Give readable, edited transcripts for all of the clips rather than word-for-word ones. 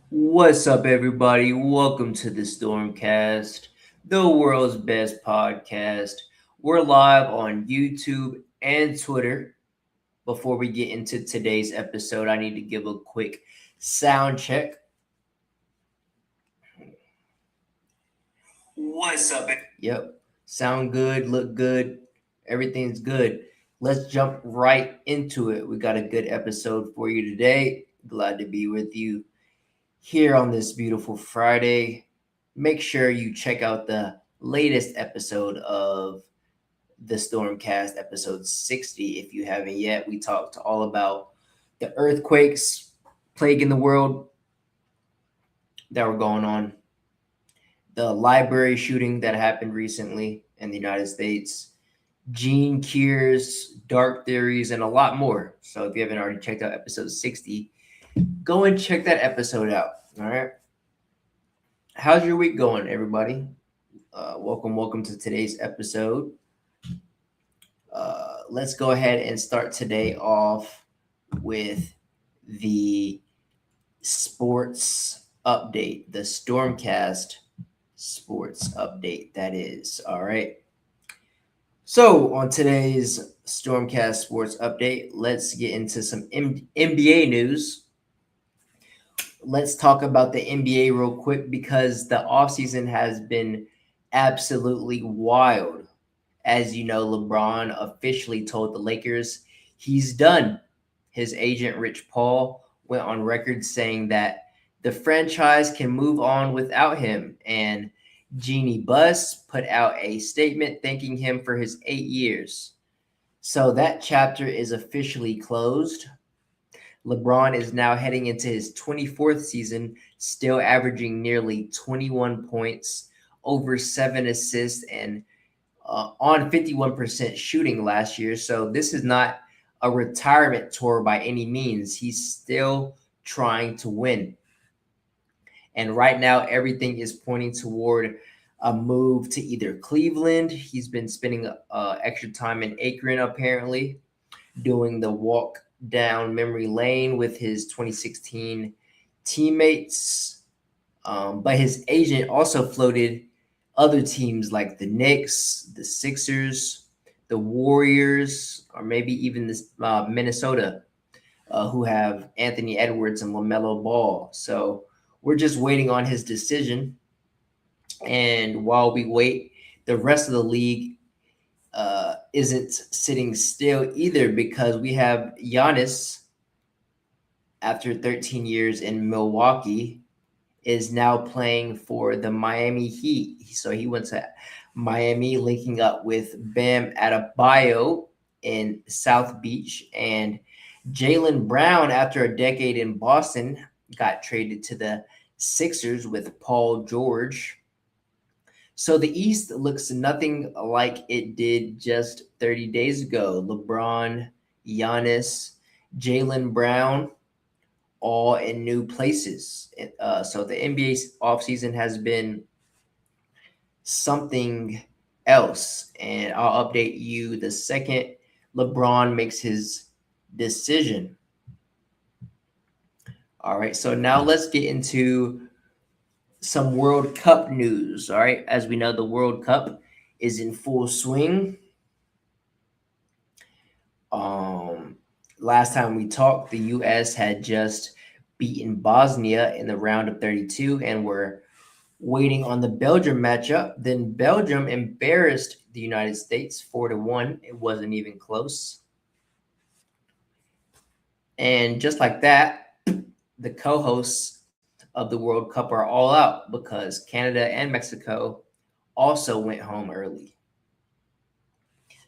What's up, everybody? Welcome to the StormCast, the world's best podcast. We're live on YouTube and Twitter. Before we get into today's episode, I need to give a quick sound check. What's up? Yep, sound good, look good, everything's good. Let's jump right into it. We got a good episode for you today. Glad to be with you here on this beautiful Friday. Make sure you check out the latest episode of the Stormcast, episode 60. If you haven't yet, we talked all about the earthquakes plaguing the world that were going on, the library shooting that happened recently in the United States, gene cures, dark theories, and a lot more. So if you haven't already checked out episode 60, go and check that episode out. All right. How's your week going, everybody? Welcome to today's episode. Let's go ahead and start today off with the sports update, the Stormcast sports update, that is. All right. So, on today's Stormcast sports update, let's get into some NBA news. Let's talk about the NBA real quick because the offseason has been absolutely wild. As you know, LeBron officially told the Lakers he's done. His agent, Rich Paul, went on record saying that the franchise can move on without him. And Jeannie Buss put out a statement thanking him for his 8 years. So that chapter is officially closed. LeBron is now heading into his 24th season, still averaging nearly 21 points, over 7 assists, and on 51% shooting last year. So this is not a retirement tour by any means. He's still trying to win. And right now, everything is pointing toward a move to either Cleveland. He's been spending extra time in Akron, apparently, doing the walk down memory lane with his 2016 teammates. But his agent also floated other teams like the Knicks, the Sixers, the Warriors, or maybe even this Minnesota, who have Anthony Edwards and LaMelo Ball. So we're just waiting on his decision. And while we wait, the rest of the league isn't sitting still either because we have Giannis, after 13 years in Milwaukee, is now playing for the Miami Heat. So he went to Miami, linking up with Bam Adebayo in South Beach. And Jaylen Brown, after a decade in Boston, got traded to the Sixers with Paul George. So the East looks nothing like it did just 30 days ago. LeBron, Giannis, Jaylen Brown, all in new places. So the NBA's offseason has been something else. And I'll update you the second LeBron makes his decision. All right, so now let's get into some World Cup news. All right, as we know, the World Cup is in full swing. Last time we talked, the U.S. had just beaten Bosnia in the round of 32, and we're waiting on the Belgium matchup. Then Belgium embarrassed the United States 4-1. It wasn't even close. And just like that, the co-hosts of the World Cup are all out because Canada and Mexico also went home early.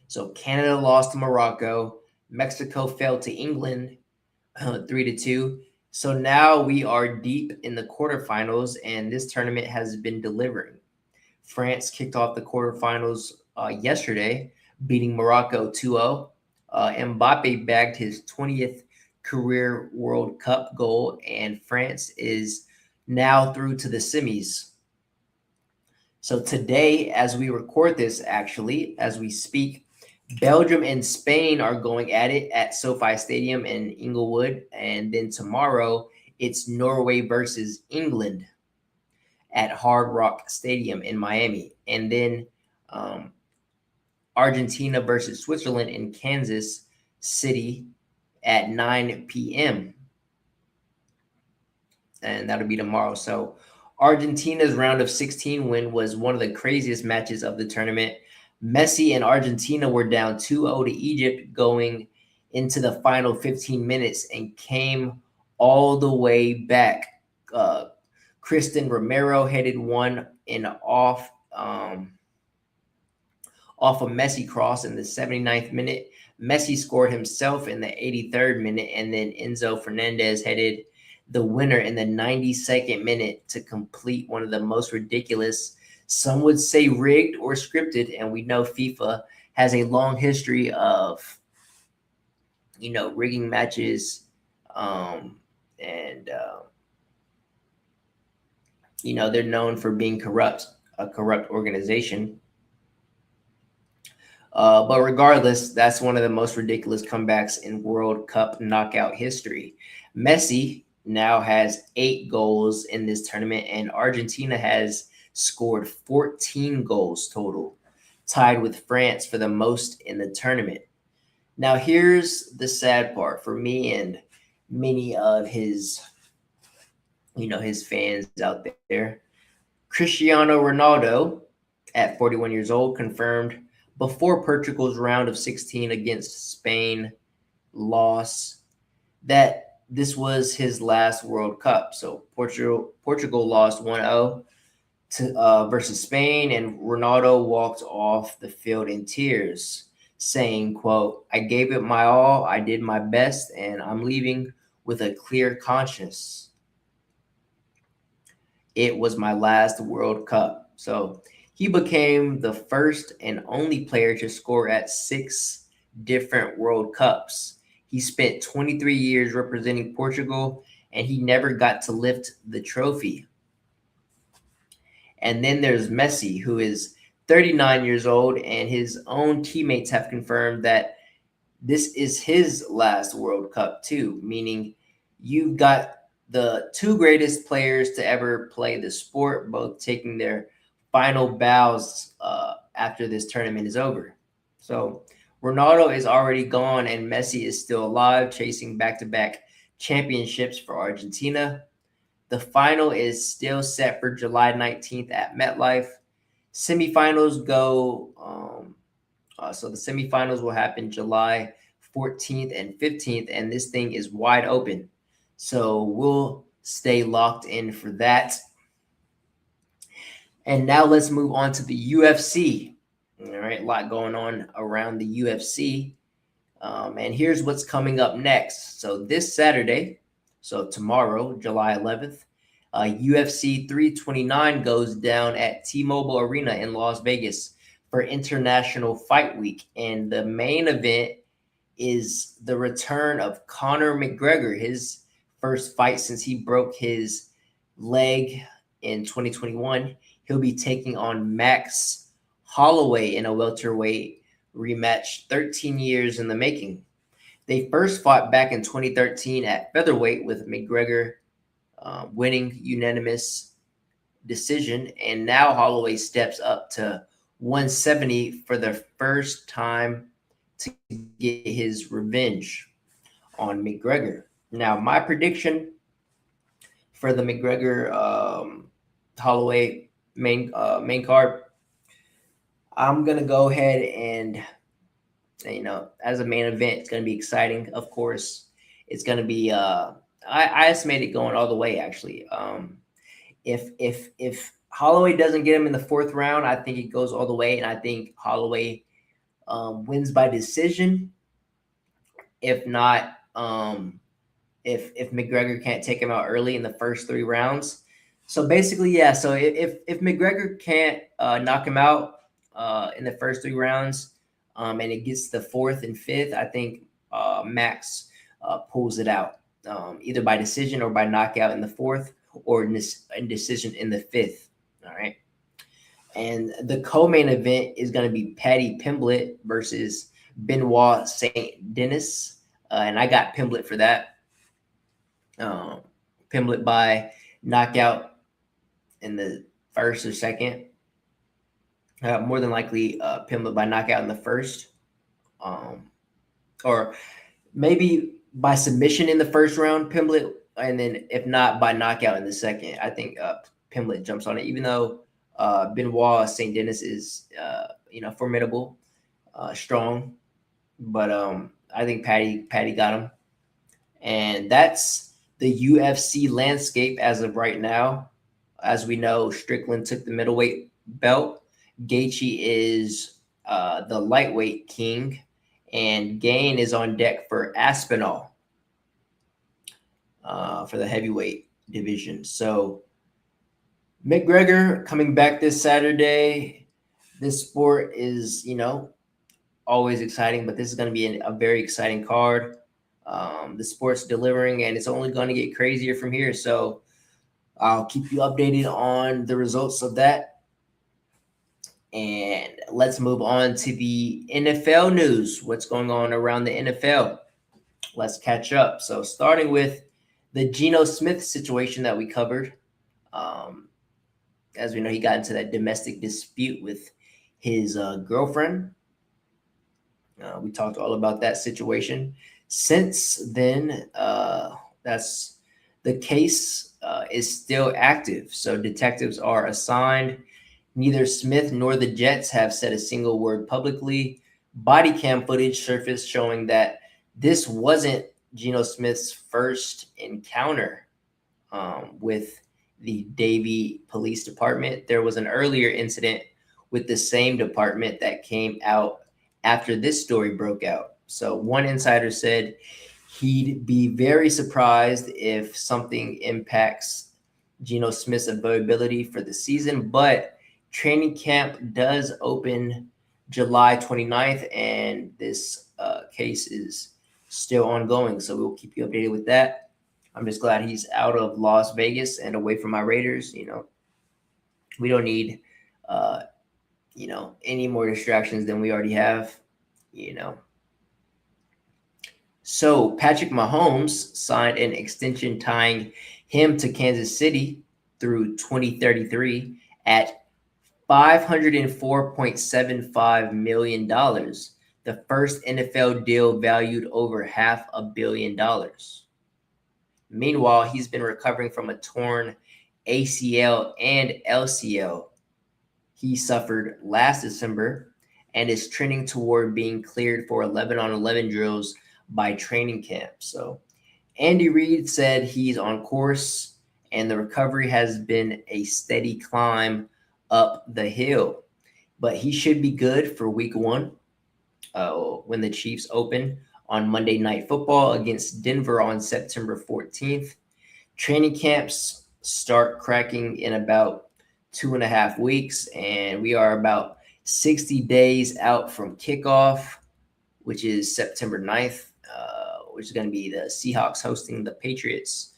So Canada lost to Morocco. Mexico fell to England 3-2. So now we are deep in the quarterfinals, and this tournament has been delivering. France kicked off the quarterfinals yesterday, beating Morocco 2-0. Mbappe bagged his 20th career World Cup goal, and France is now through to the semis. So today, as we record this, actually, as we speak, Belgium and Spain are going at it at SoFi Stadium in Inglewood. And then tomorrow, it's Norway versus England at Hard Rock Stadium in Miami. And then Argentina versus Switzerland in Kansas City at 9 p.m. And that'll be tomorrow. So Argentina's round of 16 win was one of the craziest matches of the tournament. Messi and Argentina were down 2-0 to Egypt going into the final 15 minutes and came all the way back. Kristen Romero headed one in off a Messi cross in the 79th minute. Messi scored himself in the 83rd minute, and then Enzo Fernandez headed the winner in the 92nd minute to complete one of the most ridiculous, some would say rigged or scripted, and we know FIFA has a long history of, rigging matches, they're known for being a corrupt organization. But regardless, that's one of the most ridiculous comebacks in World Cup knockout history. Messi now has 8 goals in this tournament, and Argentina has scored 14 goals total, tied with France for the most in the tournament. Now, here's the sad part for me and many of his fans out there. Cristiano Ronaldo, at 41 years old, confirmed before Portugal's round of 16 against Spain loss that this was his last World Cup. So Portugal lost 1-0 versus Spain, and Ronaldo walked off the field in tears, saying, quote, "I gave it my all, I did my best, and I'm leaving with a clear conscience. It was my last World Cup." So he became the first and only player to score at 6 different World Cups. He spent 23 years representing Portugal, and he never got to lift the trophy. And then there's Messi, who is 39 years old, and his own teammates have confirmed that this is his last World Cup too, meaning you've got the 2 greatest players to ever play the sport, both taking their final bows after this tournament is over. So Ronaldo is already gone, and Messi is still alive, chasing back-to-back championships for Argentina. The final is still set for July 19th at MetLife. Semifinals go, so the semifinals will happen July 14th and 15th, and this thing is wide open. So we'll stay locked in for that. And now let's move on to the UFC. All right, a lot going on around the UFC. And here's what's coming up next. So this Saturday, so tomorrow, July 11th, UFC 329 goes down at T-Mobile Arena in Las Vegas for International Fight Week. And the main event is the return of Conor McGregor, his first fight since he broke his leg in 2021. He'll be taking on Max Holloway in a welterweight rematch 13 years in the making. They first fought back in 2013 at featherweight, with McGregor winning unanimous decision, and now Holloway steps up to 170 for the first time to get his revenge on McGregor. Now, my prediction for the McGregor Holloway main card, I'm gonna go ahead and, as a main event, it's gonna be exciting. Of course, it's gonna be. I estimate it going all the way. Actually, if Holloway doesn't get him in the 4th round, I think it goes all the way, and I think Holloway wins by decision. If not, if McGregor can't take him out early in the first 3 rounds. So basically, yeah. So if McGregor can't knock him out in the first 3 rounds, and it gets the 4th and 5th, I think Max pulls it out, either by decision or by knockout in the 4th, or in decision in the 5th. All right. And the co-main event is going to be Paddy Pimblett versus Benoit Saint Denis, and I got Pimblett for that. Pimblett by knockout in the first or second. More than likely, Pimblett by knockout in the first, or maybe by submission in the first round, Pimblett, and then if not by knockout in the second. I think Pimblett jumps on it, even though Benoit St. Denis is formidable, strong, but I think Patty got him, and that's the UFC landscape as of right now. As we know, Strickland took the middleweight belt. Gaethje is the lightweight king, and Gane is on deck for Aspinall for the heavyweight division. So McGregor coming back this Saturday. This sport is, always exciting, but this is going to be a very exciting card. The sport's delivering, and it's only going to get crazier from here. So I'll keep you updated on the results of that. And let's move on to the NFL news. What's going on around the NFL? Let's catch up. So starting with the Geno Smith situation that we covered. As we know, he got into that domestic dispute with his girlfriend. We talked all about that situation. Since then, that's the case is still active. So detectives are assigned. Neither Smith nor the Jets have said a single word publicly. Body cam footage surfaced showing that this wasn't Geno Smith's first encounter with the Davie Police Department. There was an earlier incident with the same department that came out after this story broke out. So one insider said he'd be very surprised if something impacts Geno Smith's availability for the season, but training camp does open July 29th, and this case is still ongoing. So we'll keep you updated with that. I'm just glad he's out of Las Vegas and away from my Raiders. We don't need, any more distractions than we already have, So Patrick Mahomes signed an extension tying him to Kansas City through 2033 at $504.75 million, the first NFL deal valued over $500 million. Meanwhile, he's been recovering from a torn ACL and LCL he suffered last December and is trending toward being cleared for 11-on-11 drills by training camp. So Andy Reid said he's on course and the recovery has been a steady climb up the hill, but he should be good for week 1 when the Chiefs open on Monday Night Football against Denver on September 14th. Training camps start cracking in about 2.5 weeks, and we are about 60 days out from kickoff, which is September 9th, which is going to be the Seahawks hosting the Patriots.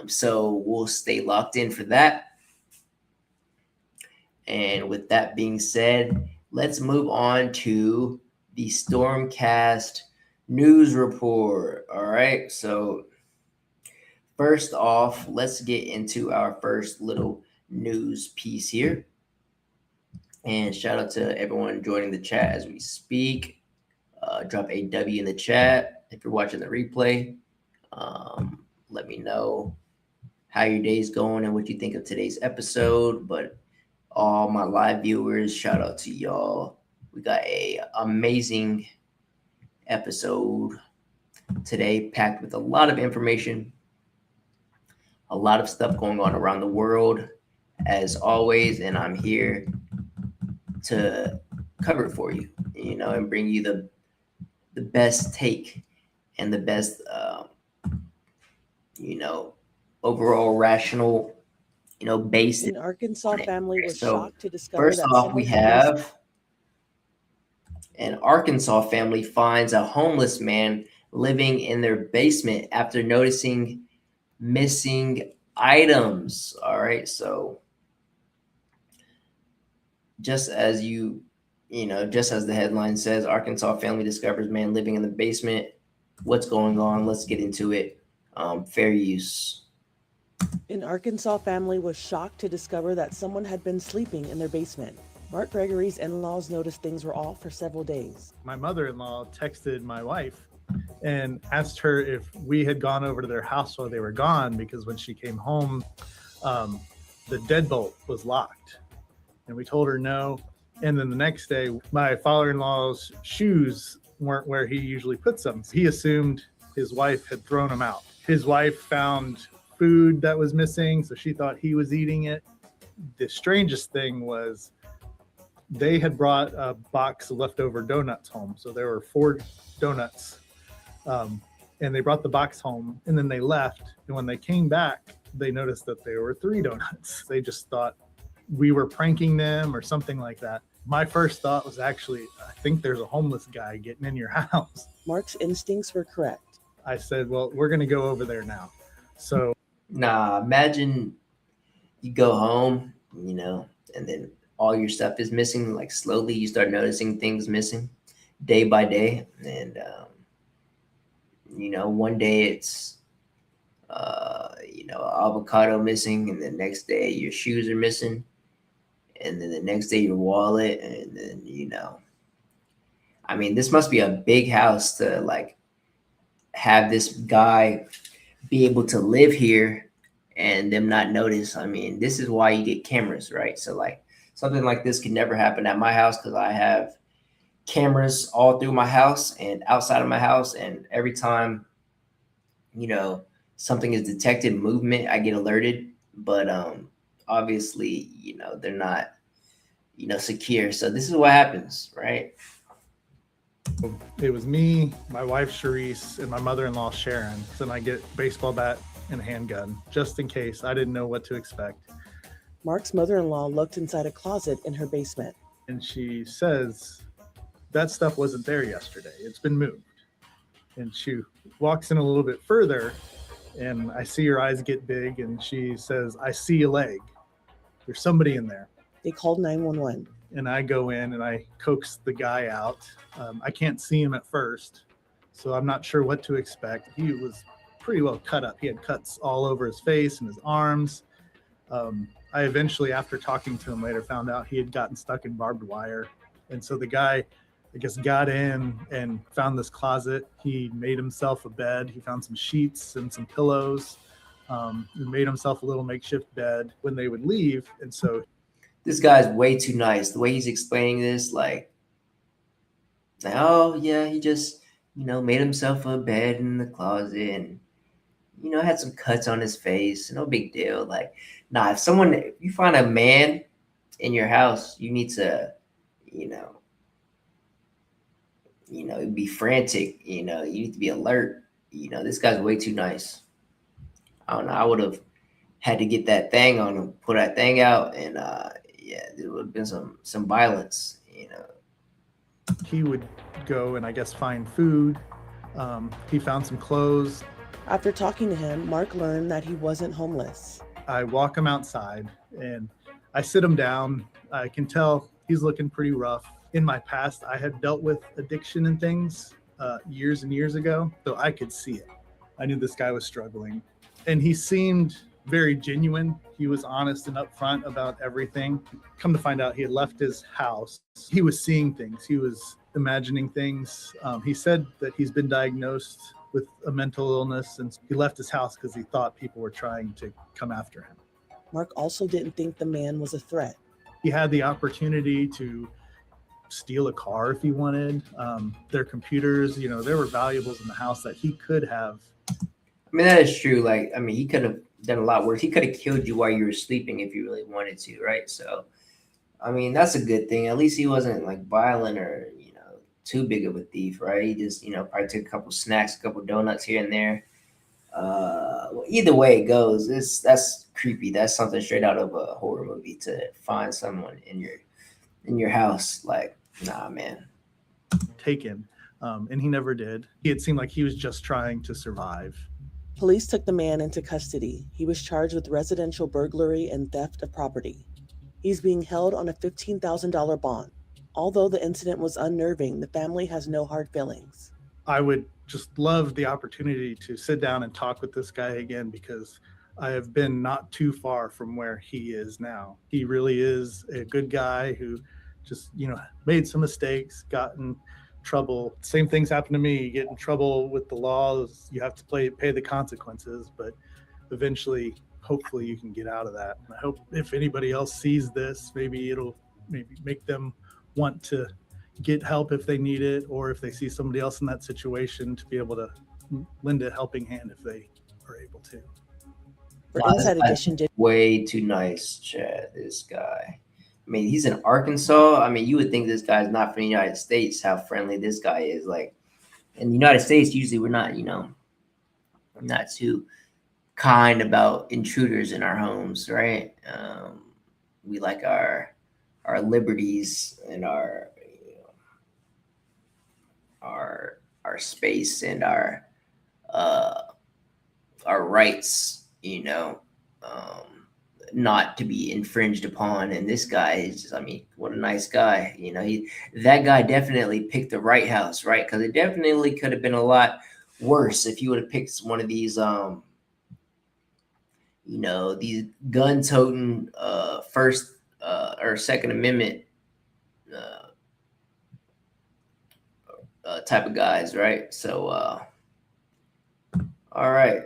So we'll stay locked in for that. And with that being said, let's move on to the StormCast news report. All right. So first off, let's get into our first little news piece here. And shout out to everyone joining the chat as we speak. Drop a W in the chat if you're watching the replay. Let me know how your day's going and what you think of today's episode. But all my live viewers, shout out to y'all. We got a amazing episode today, packed with a lot of information, a lot of stuff going on around the world, as always, and I'm here to cover it for you, and bring you the best take and the best, overall rational, based. An Arkansas family was So, shocked to discover first that off, we have an Arkansas family finds a homeless man living in their basement after noticing missing items. All right. So just as just as the headline says, Arkansas family discovers man living in the basement. What's going on? Let's get into it. Fair use. An Arkansas family was shocked to discover that someone had been sleeping in their basement. Mark Gregory's in-laws noticed things were off for several days. My mother-in-law texted my wife and asked her if we had gone over to their house while they were gone, because when she came home, the deadbolt was locked. And we told her no. And then the next day, my father-in-law's shoes weren't where he usually puts them. He assumed his wife had thrown them out. His wife found food that was missing, so she thought he was eating it. The strangest thing was they had brought a box of leftover donuts home. So there were 4 donuts, and they brought the box home, and then they left. And when they came back, they noticed that there were 3 donuts. They just thought we were pranking them or something like that. My first thought was actually, I think there's a homeless guy getting in your house. Mark's instincts were correct. I said, well, we're going to go over there now. So, Imagine you go home, and then all your stuff is missing. Like slowly you start noticing things missing day by day. And, one day it's, avocado missing, and the next day your shoes are missing, and then the next day your wallet, and then this must be a big house to like have this guy be able to live here and them not notice. This is why you get cameras, right? So like something like this could never happen at my house because I have cameras all through my house and outside of my house, and every time something is detected, movement, I get alerted. But obviously, they're not, secure. So this is what happens, right? it was me, my wife Charisse, and my mother-in-law Sharon. And I get baseball bat and a handgun just in case. I didn't know what to expect. Mark's mother-in-law looked inside a closet in her basement. And she says, that stuff wasn't there yesterday. It's been moved. And she walks in a little bit further, and I see her eyes get big, and she says, I see a leg. There's somebody in there. They called 911. And I go in and I coax the guy out. I can't see him at first, so I'm not sure what to expect. He was pretty well cut up. He had cuts all over his face and his arms. I eventually, after talking to him later, found out he had gotten stuck in barbed wire. And so the guy, I guess, got in and found this closet. He made himself a bed. He found some sheets and some pillows. He made himself a little makeshift bed when they would leave. And so this guy's way too nice. The way he's explaining this, like, oh yeah, he just, made himself a bed in the closet and, had some cuts on his face. No big deal. Like, nah, if you find a man in your house, you need to, be frantic. You need to be alert. This guy's way too nice. I don't know. I would have had to get that thing on him, pull that thing out, and there would have been some violence. He would go and I guess find food. He found some clothes. After talking to him, Mark learned that he wasn't homeless. I walk him outside and I sit him down. I can tell he's looking pretty rough. In my past, I had dealt with addiction and things years and years ago, so I could see it. I knew this guy was struggling, and he seemed very genuine. He was honest and upfront about everything. Come to find out, he had left his house. He was seeing things. He was imagining things. He said that he's been diagnosed with a mental illness, and he left his house because he thought people were trying to come after him. Mark also didn't think the man was a threat. He had the opportunity to steal a car if he wanted. Their computers, there were valuables in the house that he could have. That is true. Like, he could have done a lot worse. He could have killed you while you were sleeping if you really wanted to, right? So, that's a good thing. At least he wasn't like violent or, too big of a thief, right? He just, probably took a couple snacks, a couple donuts here and there. Either way it goes, that's creepy. That's something straight out of a horror movie to find someone in your house. Like, nah, man. Taken. And he never did. It seemed like he was just trying to survive. Police took the man into custody. He was charged with residential burglary and theft of property. He's being held on a $15,000 bond. Although the incident was unnerving, the family has no hard feelings. I would just love the opportunity to sit down and talk with this guy again, because I have been not too far from where he is now. He really is a good guy who just, made some mistakes, got in trouble. Same things happen to me. You get in trouble with the laws, you have to pay the consequences, but eventually, hopefully you can get out of that. And I hope if anybody else sees this, maybe it'll maybe make them want to get help if they need it, or if they see somebody else in that situation, to be able to lend a helping hand if they are able to. For Wow, Inside that's Edition, way too nice, Chad. This guy. I mean, he's in Arkansas. I mean, you would think this guy's not from the United States, how friendly this guy is. Like, in the United States, usually we're not, not too kind about intruders in our homes, right? We like our liberties and our space and our rights, not to be infringed upon. And this guy is just, I mean, what a nice guy. That guy definitely picked the right house, right? Because it definitely could have been a lot worse if you would have picked one of these these gun-toting First or Second Amendment type of guys, right? So, all right.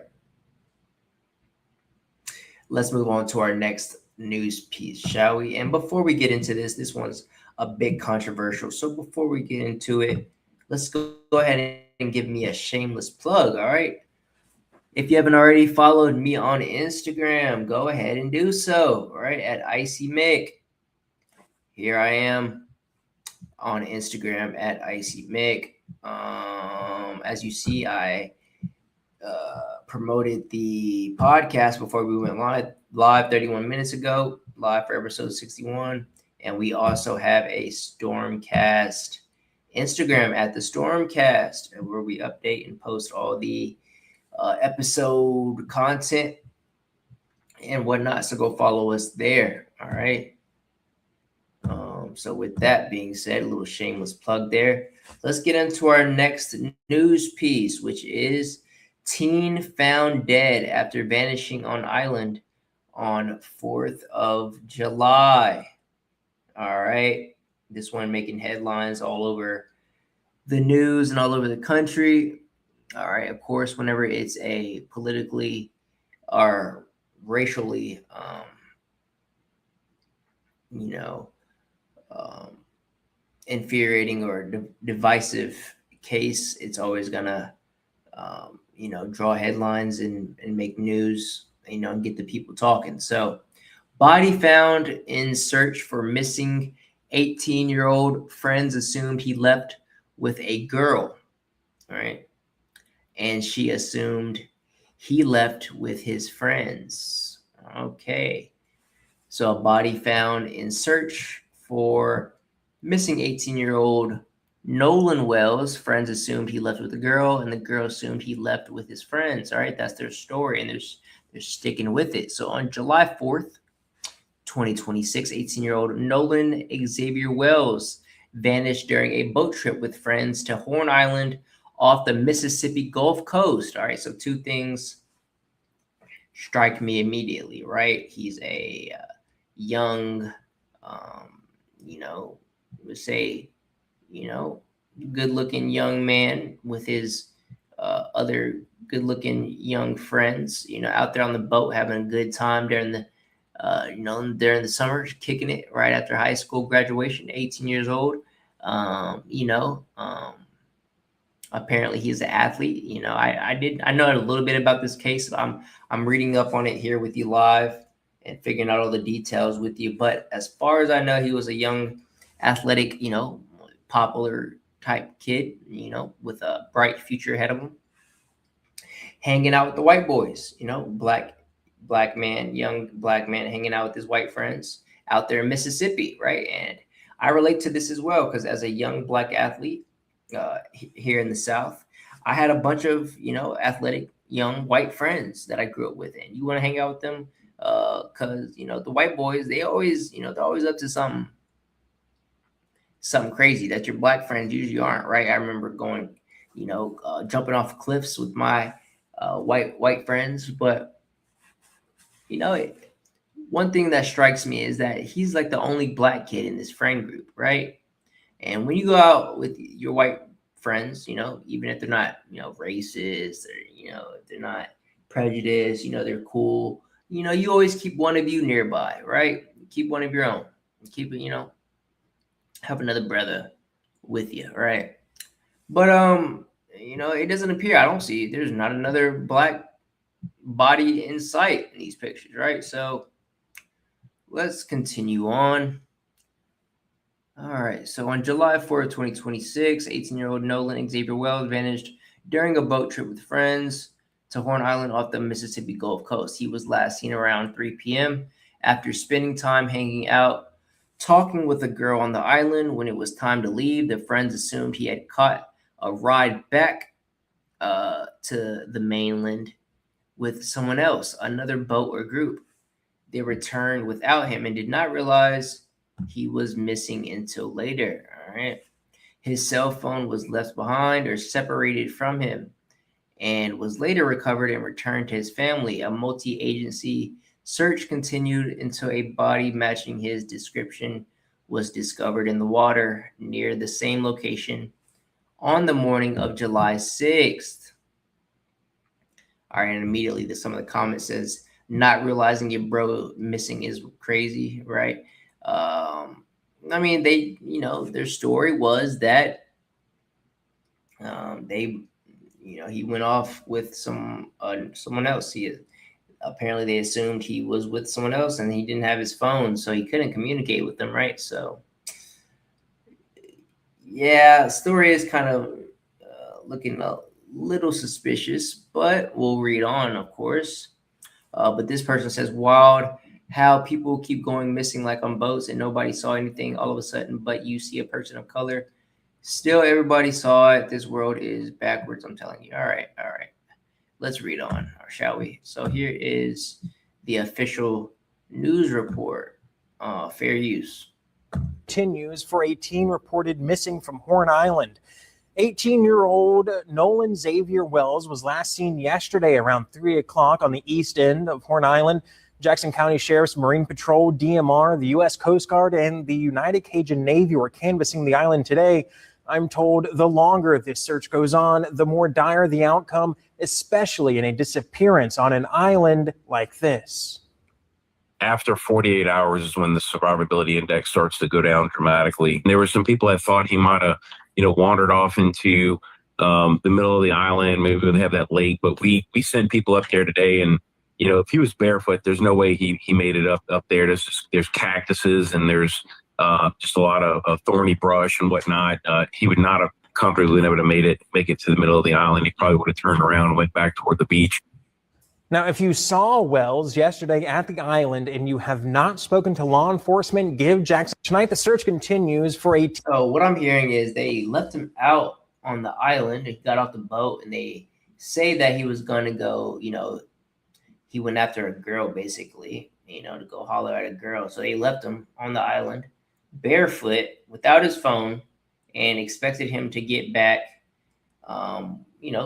Let's move on to our next news piece, shall we? And before we get into this one's a bit controversial. So before we get into it, let's go ahead and give me a shameless plug, all right? If you haven't already followed me on Instagram, go ahead and do so, all right, at Icy Mick. Here I am on Instagram at Icy Mick. As you see, I promoted the podcast before we went live 31 minutes ago, live for episode 61. And we also have a StormCast Instagram at the StormCast, where we update and post all the episode content and whatnot. So go follow us there. All right. So with that being said, a little shameless plug there. Let's get into our next news piece, which is teen found dead after vanishing on island on 4th of July. All right. This one making headlines all over the news and all over the country. All right. Of course, whenever it's a politically or racially, infuriating or divisive case, it's always gonna, draw headlines and make news, and get the people talking. So, body found in search for missing 18-year-old. Friends assumed he left with a girl. All right. And she assumed he left with his friends. Okay. So a body found in search for missing 18-year-old Nolan Wells. Friends assumed he left with a girl, and the girl assumed he left with his friends. All right, that's their story, and they're sticking with it. So on July 4th, 2026, 18-year-old Nolan Xavier Wells vanished during a boat trip with friends to Horn Island off the Mississippi Gulf Coast. All right, so two things strike me immediately, right? He's a young, let's say, good-looking young man with his other good-looking young friends, out there on the boat having a good time during the, during the summer, kicking it right after high school graduation, 18 years old. Apparently he's an athlete. I know a little bit about this case. I'm reading up on it here with you live and figuring out all the details with you. But as far as I know, he was a young, athletic, popular type kid, with a bright future ahead of him, hanging out with the white boys, black man, young black man hanging out with his white friends out there in Mississippi, right? And I relate to this as well, because as a young black athlete here in the South, I had a bunch of, athletic young white friends that I grew up with, and you want to hang out with them because, the white boys, they're always up to something crazy that your black friends usually aren't, right? I remember going, jumping off cliffs with my white friends, but One thing that strikes me is that he's like the only black kid in this friend group, right? And when you go out with your white friends, even if they're not, racist or, if they're not prejudiced, they're cool, you always keep one of you nearby, right? Keep one of your own. Keep it, have another brother with you, right? But it doesn't appear. I don't see. There's not another black body in sight in these pictures, right? So let's continue on. All right. So on July 4th, 2026, 18-year-old Nolan Xavier Wells vanished during a boat trip with friends to Horn Island off the Mississippi Gulf Coast. He was last seen around 3 p.m. after spending time hanging out, talking with a girl on the island. When it was time to leave, the friends assumed he had caught a ride back to the mainland with someone else, another boat or group. They returned without him and did not realize he was missing until later. All right. His cell phone was left behind or separated from him and was later recovered and returned to his family. A multi-agency search continued until a body matching his description was discovered in the water near the same location on the morning of July 6th. All right, and immediately some of the comments says, not realizing your bro missing is crazy, right? I mean, their story was that he went off with someone else. Apparently they assumed he was with someone else and he didn't have his phone, so he couldn't communicate with them, right? So yeah, the story is kind of looking a little suspicious, but we'll read on, of course. But this person says, wild how people keep going missing like on boats and nobody saw anything all of a sudden, but you see a person of color. Still, everybody saw it. This world is backwards, I'm telling you. All right. Let's read on, or shall we? So here is the official news report. Fair use. Continues for a teen reported missing from Horn Island. 18-year-old Nolan Xavier Wells was last seen yesterday around 3 o'clock on the east end of Horn Island. Jackson County Sheriff's Marine Patrol, DMR, the U.S. Coast Guard, and the United Cajun Navy were canvassing the island today. I'm told the longer this search goes on, the more dire the outcome, especially in a disappearance on an island like this. After 48 hours is when the survivability index starts to go down dramatically. There were some people that thought he might have, wandered off into the middle of the island. Maybe they have that lake, but we sent people up there today, and if he was barefoot, there's no way he made it up there. There's cactuses and there's just a lot of thorny brush and whatnot. He would not have comfortably been able to make it to the middle of the island. He probably would have turned around and went back toward the beach. Now, if you saw Wells yesterday at the island and you have not spoken to law enforcement, give Jackson. Tonight, the search continues for a... So what I'm hearing is they left him out on the island. He got off the boat and they say that he was going to go, he went after a girl, basically, to go holler at a girl. So they left him on the island barefoot without his phone and expected him to get back,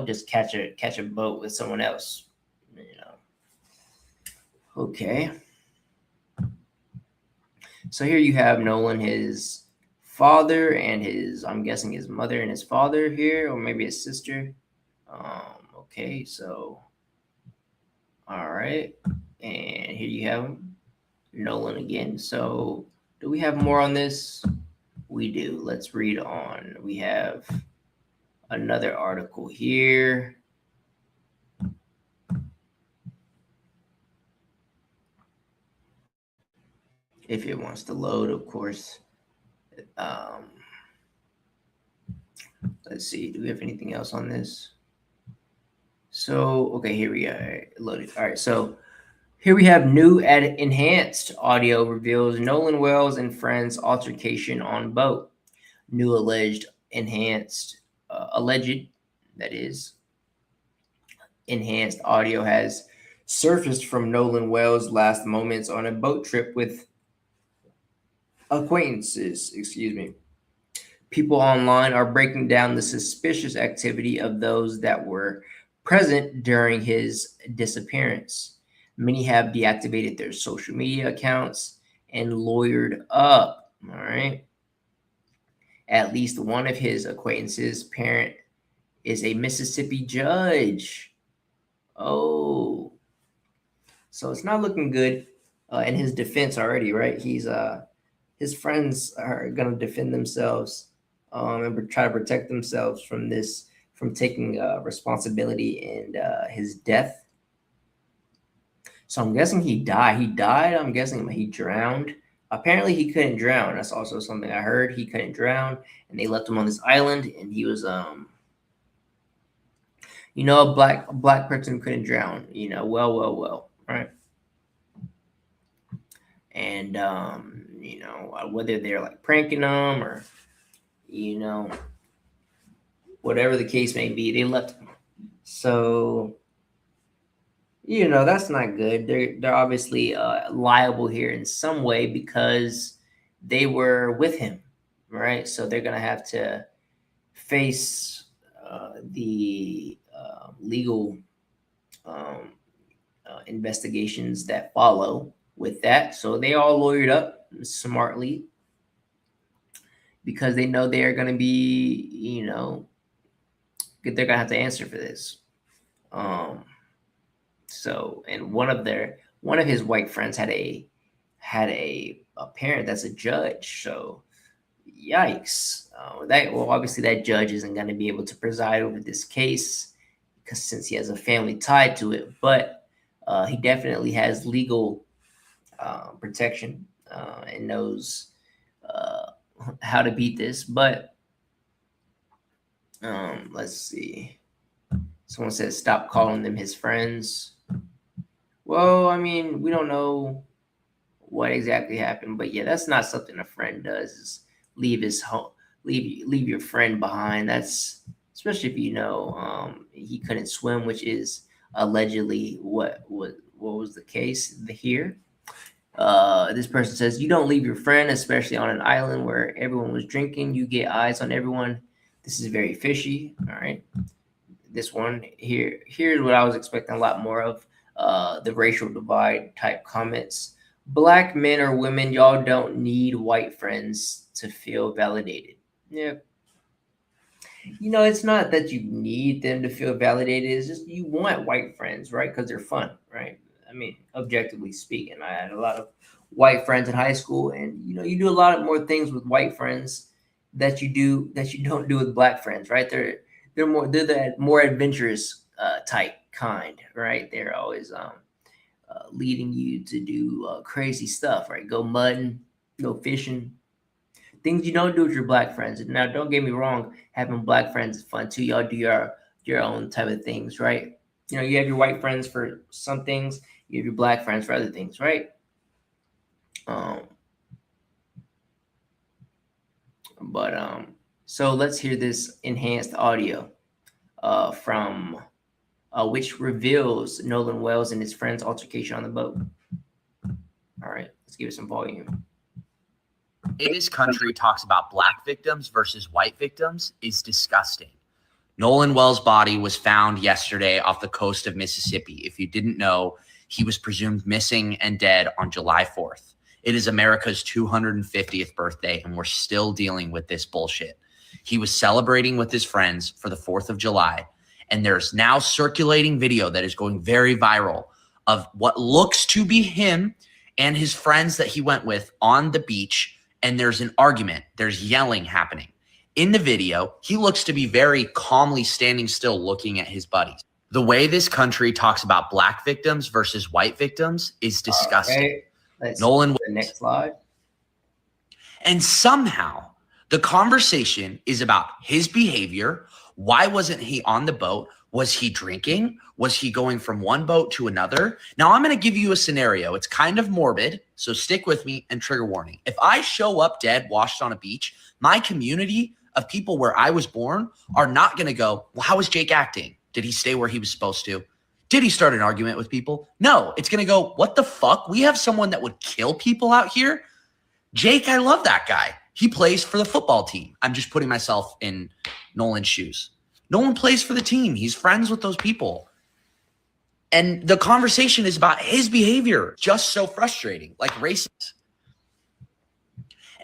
just catch a boat with someone else. Okay. So here you have Nolan, his father, and I'm guessing his mother and his father here, or maybe his sister. Okay, so, all right. And here you have Nolan again. So do we have more on this? We do. Let's read on. We have another article here. If it wants to load, of course. Let's see. Do we have anything else on this? So, okay, here we go. Loaded. All right. So here we have new enhanced audio reveals Nolan Wells and friends altercation on boat. New alleged enhanced audio has surfaced from Nolan Wells' last moments on a boat trip with acquaintances. People online are breaking down the suspicious activity of those that were present during his disappearance. Many have deactivated their social media accounts and lawyered up. All right. At least one of his acquaintances' parent is a Mississippi judge. Oh, so it's not looking good in his defense already, right? His friends are gonna defend themselves and try to protect themselves from taking responsibility and his death. So I'm guessing he died. He died. I'm guessing he drowned. Apparently he couldn't drown. That's also something I heard. He couldn't drown, and they left him on this island, and he was a black person couldn't drown. Well, right? And whether they're like pranking him or whatever the case may be, they left him. So that's not good. They're obviously liable here in some way because they were with him, right? So they're gonna have to face the legal investigations that follow with that. So they all lawyered up smartly because they know they are going to be, they're going to have to answer for this. So, and one of his white friends had a parent that's a judge. So, yikes! Obviously that judge isn't going to be able to preside over this case because since he has a family tied to it, but he definitely has legal protection and knows how to beat this. But let's see. Someone says stop calling them his friends. Well, I mean, we don't know what exactly happened, but yeah, that's not something a friend does. Is leave his home, leave your friend behind. That's especially if he couldn't swim, which is allegedly what was the case here. This person says you don't leave your friend, especially on an island where everyone was drinking. You get eyes on everyone. This is very fishy. All right. This one here's what I was expecting a lot more of. The racial divide type comments. Black men or women, y'all don't need white friends to feel validated. Yeah. It's not that you need them to feel validated. It's just you want white friends, right? Because they're fun, right? I mean, objectively speaking, I had a lot of white friends in high school, and you do a lot of more things with white friends that you don't do with black friends, right? They're the more adventurous type kind, right? They're always leading you to do crazy stuff, right? Go mudding, go fishing, things you don't do with your black friends. Now, don't get me wrong, having black friends is fun too. Y'all do your own type of things, right? You have your white friends for some things, you have your black friends for other things, right? So let's hear this enhanced audio from which reveals Nolan Wells and his friend's altercation on the boat. All right, let's give it some volume. In this country talks about black victims versus white victims is disgusting. Nolan Wells' body was found yesterday off the coast of Mississippi. If you didn't know, he was presumed missing and dead on July 4th. It is America's 250th birthday, and we're still dealing with this bullshit. He was celebrating with his friends for the 4th of July, and there's now circulating video that is going very viral of what looks to be him and his friends that he went with on the beach, and there's an argument. There's yelling happening. In the video, he looks to be very calmly standing still looking at his buddies. The way this country talks about black victims versus white victims is disgusting. Okay. Let's Nolan, the next slide. And somehow the conversation is about his behavior. Why wasn't he on the boat? Was he drinking? Was he going from one boat to another? Now I'm going to give you a scenario. It's kind of morbid, so stick with me and trigger warning. If I show up dead, washed on a beach, my community of people where I was born are not going to go, well, how was Jake acting? Did he stay where he was supposed to? Did he start an argument with people? No, it's going to go, what the fuck? We have someone that would kill people out here? Jake, I love that guy. He plays for the football team. I'm just putting myself in Nolan's shoes. Nolan plays for the team. He's friends with those people. And the conversation is about his behavior. Just so frustrating, like racist.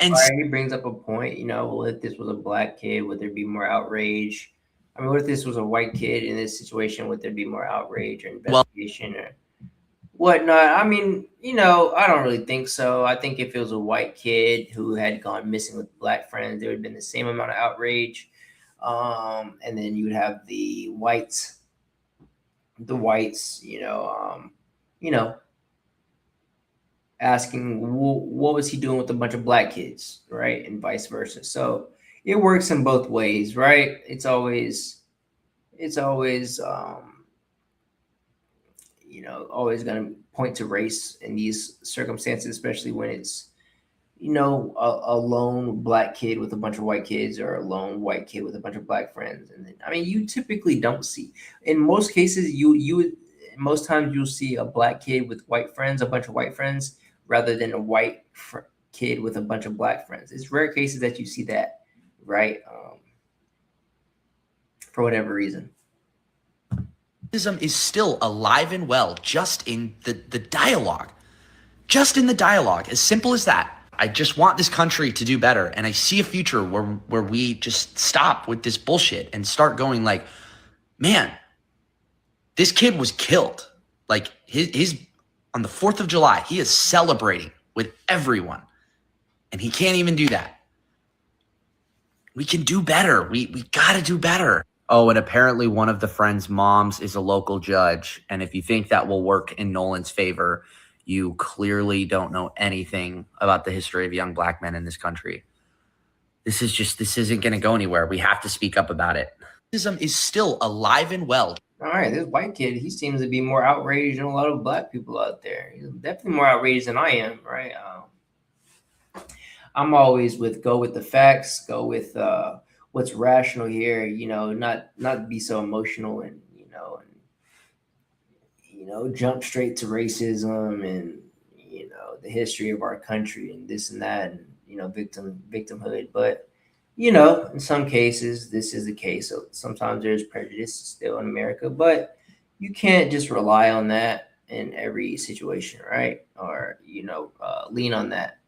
And he brings up a point, well, if this was a black kid, would there be more outrage? I mean, what if this was a white kid in this situation? Would there be more outrage or investigation or whatnot? I mean, I don't really think so. I think if it was a white kid who had gone missing with black friends, there would have been the same amount of outrage. And then you would have the whites, asking what was he doing with a bunch of black kids, right? And vice versa. So it works in both ways, right? It's always always going to point to race in these circumstances, especially when it's a lone black kid with a bunch of white kids, or a lone white kid with a bunch of black friends. And then, I mean, you typically don't see, in most cases, most times you'll see a black kid with white friends, a bunch of white friends, rather than a white kid with a bunch of black friends. It's rare cases that you see that, right? For whatever reason. Racism is still alive and well, just in the dialogue. Just in the dialogue, as simple as that. I just want this country to do better, and I see a future where we just stop with this bullshit and start going like, man, this kid was killed. Like his on the 4th of July, he is celebrating with everyone, and he can't even do that. We can do better. We got to do better. Oh, and apparently one of the friends' moms is a local judge. And if you think that will work in Nolan's favor, you clearly don't know anything about the history of young black men in this country. This isn't going to go anywhere. We have to speak up about it. Racism is still alive and well. All right, this white kid, he seems to be more outraged than a lot of black people out there. He's definitely more outraged than I am, right? I'm always go with the facts, go with what's rational here, not be so emotional and jump straight to racism and the history of our country and this and that and victimhood. But in some cases this is the case. So sometimes there's prejudice still in America, but you can't just rely on that in every situation, right? Or lean on that,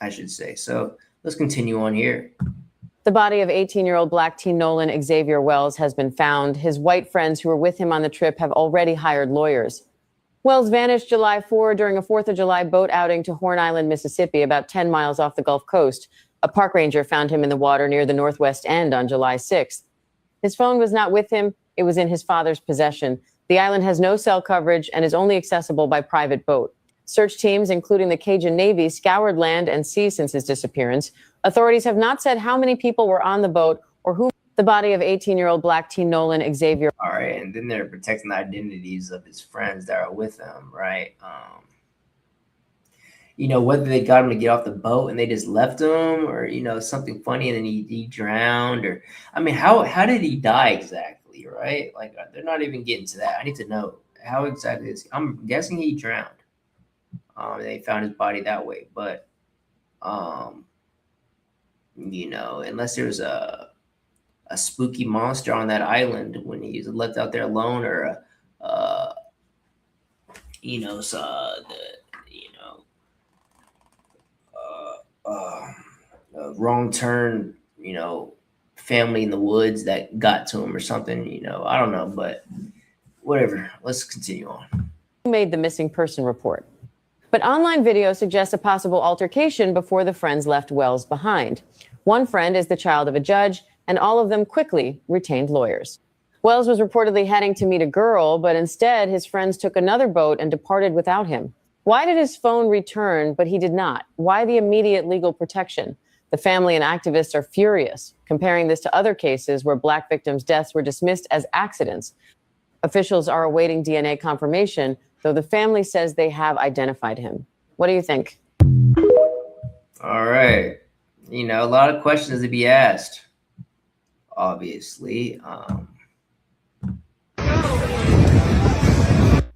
I should say. So let's continue on here. The body of 18-year-old black teen Nolan Xavier Wells has been found. His white friends who were with him on the trip have already hired lawyers. Wells vanished July 4 during a 4th of July boat outing to Horn Island, Mississippi, about 10 miles off the Gulf Coast. A park ranger found him in the water near the northwest end on July 6th. His phone was not with him. It was in his father's possession. The island has no cell coverage and is only accessible by private boat. Search teams, including the Cajun Navy, scoured land and sea since his disappearance. Authorities have not said how many people were on the boat or who. The body of 18-year-old black teen Nolan Xavier. All right, and then they're protecting the identities of his friends that are with him, right? Whether they got him to get off the boat and they just left him, or something funny and then he drowned, or I mean, how did he die exactly, right? Like they're not even getting to that. I need to know how exactly is. I'm guessing he drowned. They found his body that way, but unless there's a spooky monster on that island when he's left out there alone, or a wrong turn, family in the woods that got to him or something, I don't know, but whatever. Let's continue on. Made the missing person report. But online video suggests a possible altercation before the friends left Wells behind. One friend is the child of a judge, and all of them quickly retained lawyers. Wells was reportedly heading to meet a girl, but instead his friends took another boat and departed without him. Why did his phone return, but he did not? Why the immediate legal protection? The family and activists are furious, comparing this to other cases where black victims' deaths were dismissed as accidents. Officials are awaiting DNA confirmation, though the family says they have identified him. What do you think? All right. A lot of questions to be asked, obviously.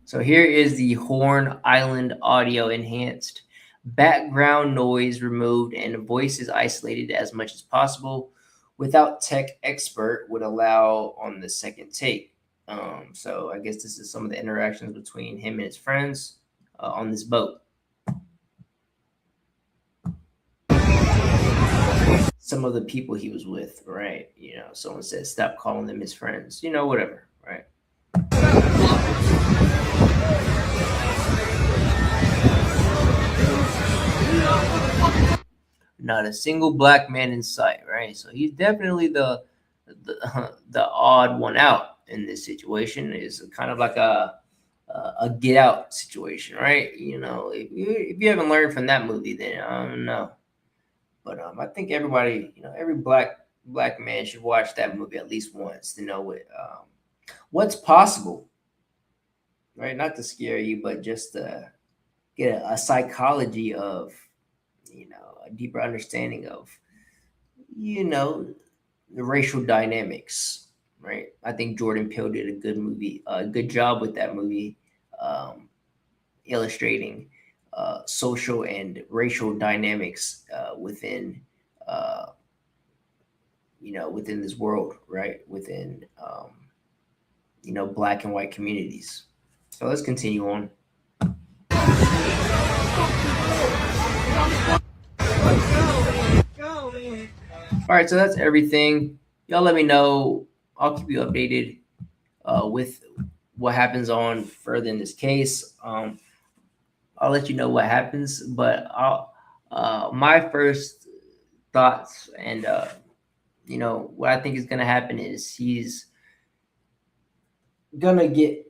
So here is the Horn Island audio enhanced, background noise removed, and voices isolated as much as possible without tech expert would allow on the second take. So I guess this is some of the interactions between him and his friends on this boat. Some of the people he was with, right? Someone said, stop calling them his friends, whatever, right? Not a single black man in sight, right? So he's definitely the odd one out in this situation. Is kind of like a get out situation, right? If you haven't learned from that movie, then I don't know. But I think everybody, every black man should watch that movie at least once to know what's possible, right? Not to scare you, but just to get a psychology of, a deeper understanding of, the racial dynamics, right? I think Jordan Peele did a good job with that movie, illustrating social and racial dynamics within within this world, right? Within black and white communities. So let's continue on. All right, so that's everything. Y'all let me know. I'll keep you updated with what happens on further in this case. I'll let you know what happens, but my first thoughts and what I think is going to happen is he's going to get,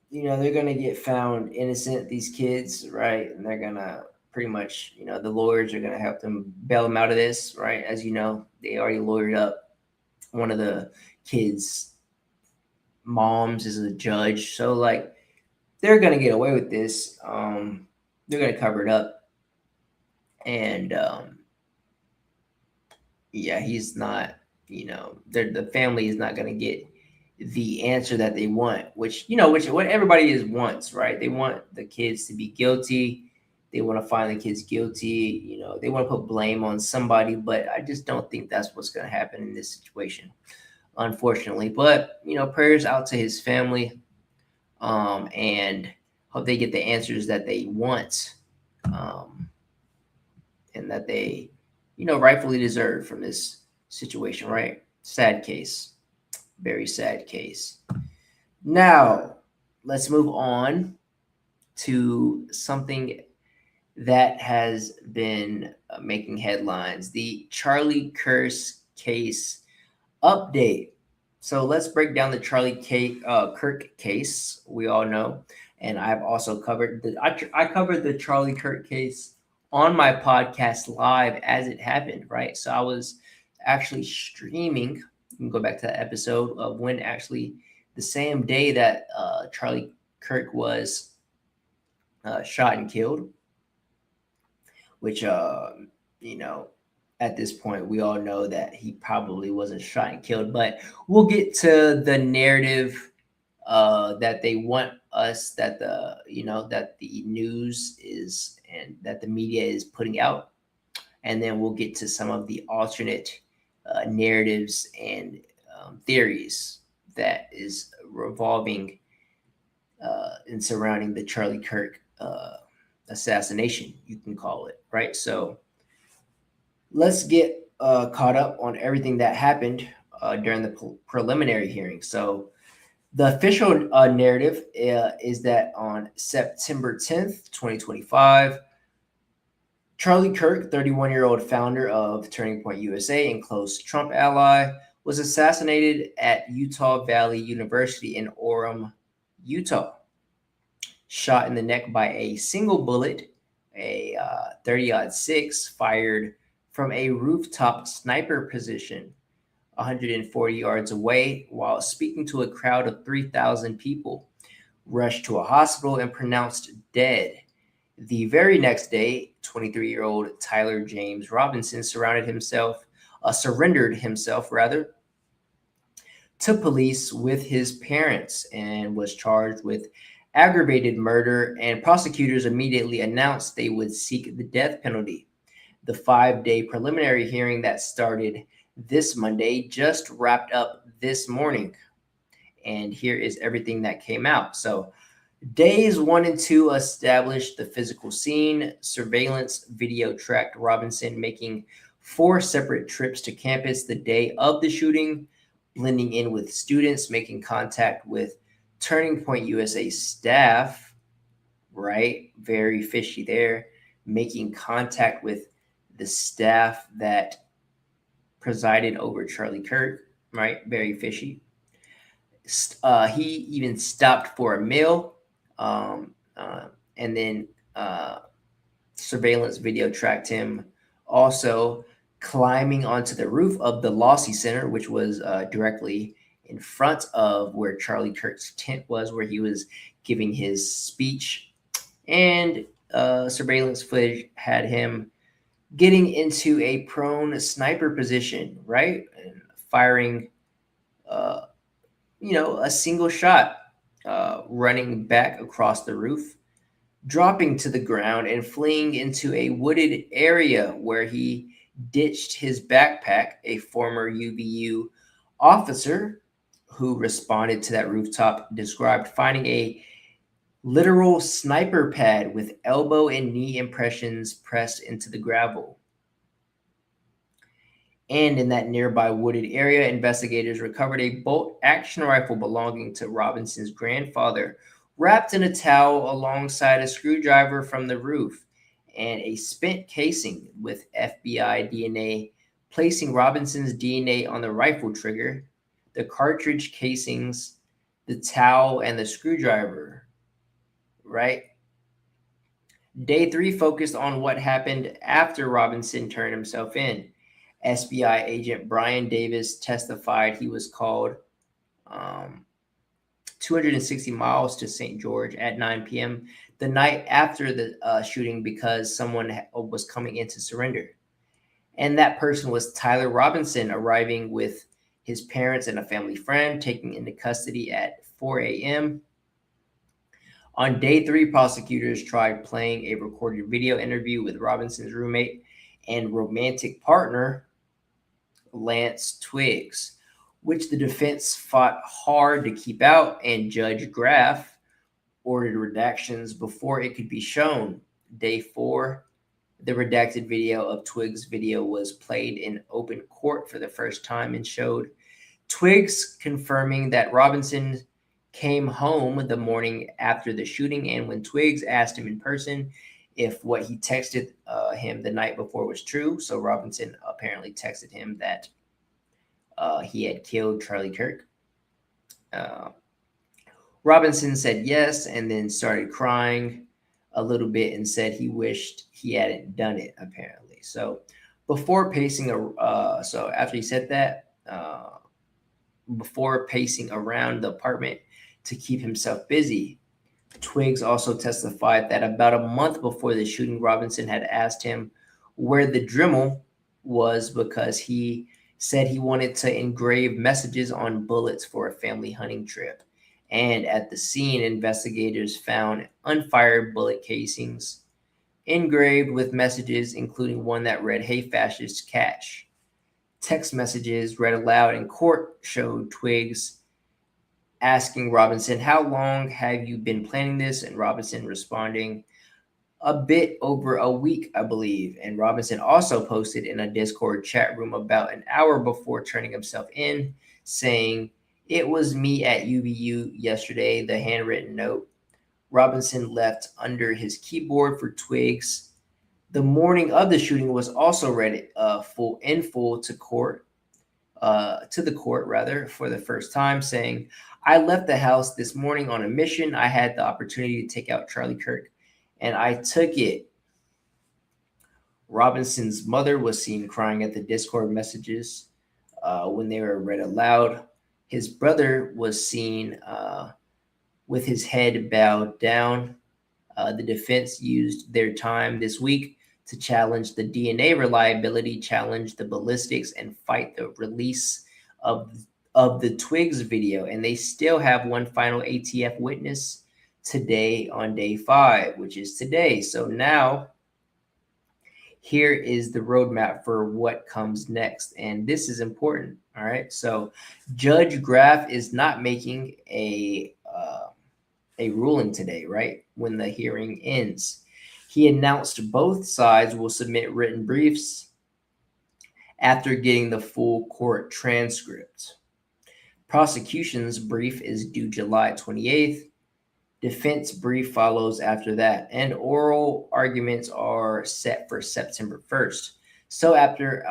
they're going to get found innocent, these kids, right? And they're going to pretty much, the lawyers are going to help them bail them out of this, right? As you know, they already lawyered up one of the kids' moms is a judge. So like they're going to get away with this. They're going to cover it up. And he's not, the family is not going to get the answer that they want, which what everybody wants, right? They want the kids to be guilty. They want to find the kids guilty. They want to put blame on somebody, but I just don't think that's what's going to happen in this situation, unfortunately. But, prayers out to his family, and hope they get the answers that they want, and that they, rightfully deserve from this situation, right? Sad case. Very sad case. Now, let's move on to something that has been making headlines, the Charlie Kirk case update. So let's break down the Charlie Kirk case. We all know, and I've also covered I covered the Charlie Kirk case on my podcast live as it happened, right? So I was actually streaming. You can go back to that episode of when actually the same day that Charlie Kirk was shot and killed, which, at this point, we all know that he probably wasn't shot and killed, but we'll get to the narrative that they want us, that that the news is, and that the media is putting out. And then we'll get to some of the alternate narratives and theories that is revolving and surrounding the Charlie Kirk assassination, you can call it, right? So let's get caught up on everything that happened during the preliminary hearing. So the official narrative is that on September 10th, 2025, Charlie Kirk, 31-year-old founder of Turning Point USA and close Trump ally, was assassinated at Utah Valley University in Orem, Utah. Shot in the neck by a single bullet, a 30-06 fired from a rooftop sniper position 140 yards away while speaking to a crowd of 3,000 people, rushed to a hospital and pronounced dead. The very next day, 23-year-old Tyler James Robinson surrendered himself to police with his parents and was charged with aggravated murder, and prosecutors immediately announced they would seek the death penalty. The 5-day preliminary hearing that started this Monday just wrapped up this morning, And here is everything that came out. So days 1 and 2 established the physical scene. Surveillance video tracked Robinson making 4 separate trips to campus the day of the shooting, blending in with students, making contact with Turning Point USA staff, right? Very fishy there. Making contact with the staff that presided over Charlie Kirk, right? Very fishy. He even stopped for a meal. And then surveillance video tracked him also climbing onto the roof of the Lossy Center, which was directly in front of where Charlie Kirk's tent was, where he was giving his speech. And surveillance footage had him getting into a prone sniper position, right? And firing, a single shot, running back across the roof, dropping to the ground and fleeing into a wooded area where he ditched his backpack. A former UVU officer who responded to that rooftop described finding a literal sniper pad with elbow and knee impressions pressed into the gravel. And in that nearby wooded area, investigators recovered a bolt-action rifle belonging to Robinson's grandfather, wrapped in a towel alongside a screwdriver from the roof, and a spent casing with FBI DNA, placing Robinson's DNA on the rifle trigger, the cartridge casings, the towel, and the screwdriver, right? Day 3 focused on what happened after Robinson turned himself in. SBI agent Brian Davis testified he was called 260 miles to St. George at 9 p.m. the night after the shooting because someone was coming in to surrender. And that person was Tyler Robinson, arriving with his parents and a family friend, taken into custody at 4 a.m. On day 3, prosecutors tried playing a recorded video interview with Robinson's roommate and romantic partner, Lance Twiggs, which the defense fought hard to keep out, and Judge Graff ordered redactions before it could be shown. Day 4, the redacted video of Twiggs' video was played in open court for the first time and showed Twiggs confirming that Robinson came home the morning after the shooting, and when Twiggs asked him in person if what he texted him the night before was true. So Robinson apparently texted him that he had killed Charlie Kirk. Robinson said yes, and then started crying a little bit and said he wished he hadn't done it, apparently. So before pacing, so after he said that, before pacing around the apartment to keep himself busy, Twiggs also testified that about a month before the shooting, Robinson had asked him where the Dremel was because he said he wanted to engrave messages on bullets for a family hunting trip. And at the scene, investigators found unfired bullet casings engraved with messages, including one that read, "Hey, fascists, catch." Text messages read aloud in court showed Twiggs asking Robinson, "How long have you been planning this?" And Robinson responding, "A bit over a week, I believe." And Robinson also posted in a Discord chat room about an hour before turning himself in, saying, "It was me at UVU yesterday," the handwritten note Robinson left under his keyboard for Twiggs. The morning of the shooting was also read full to the court for the first time, saying, "I left the house this morning on a mission. I had the opportunity to take out Charlie Kirk, and I took it." Robinson's mother was seen crying at the Discord messages when they were read aloud. His brother was seen with his head bowed down. The defense used their time this week to challenge the DNA reliability, challenge the ballistics, and fight the release of the Twiggs video. And they still have one final ATF witness today on day 5, which is today. So now here is the roadmap for what comes next. And this is important. All right. So Judge Graff is not making a ruling today, right? When the hearing ends. He announced both sides will submit written briefs after getting the full court transcript. Prosecution's brief is due July 28th. Defense brief follows after that, and oral arguments are set for September 1st. So after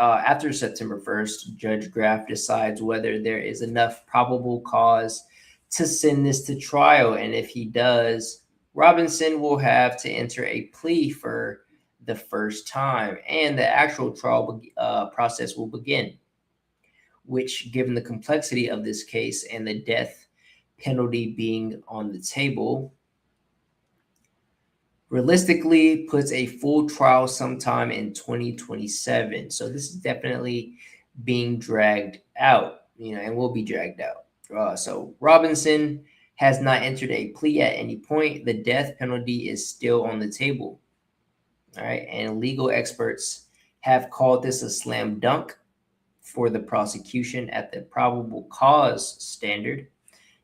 September 1st, Judge Graff decides whether there is enough probable cause to send this to trial, and if he does, Robinson will have to enter a plea for the first time, and the actual trial process will begin, which, given the complexity of this case and the death penalty being on the table, realistically puts a full trial sometime in 2027. So this is definitely being dragged out, and will be dragged out. So Robinson has not entered a plea at any point. The death penalty is still on the table. All right. And legal experts have called this a slam dunk for the prosecution at the probable cause standard.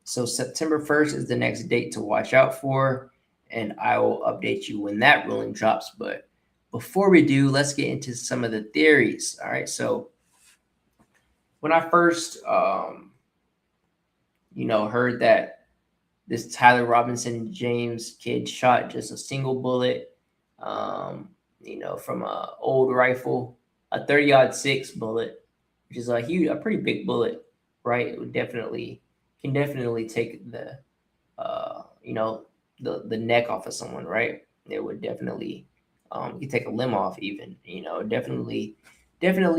So September 1st is the next date to watch out for, and I will update you when that ruling drops. But before we do, let's get into some of the theories. All right. So when I first, heard that this Tyler Robinson James kid shot just a single bullet, from an old rifle, a 30-06 bullet, which is a pretty big bullet, right? It would definitely take the neck off of someone, right? It would definitely you could take a limb off even, definitely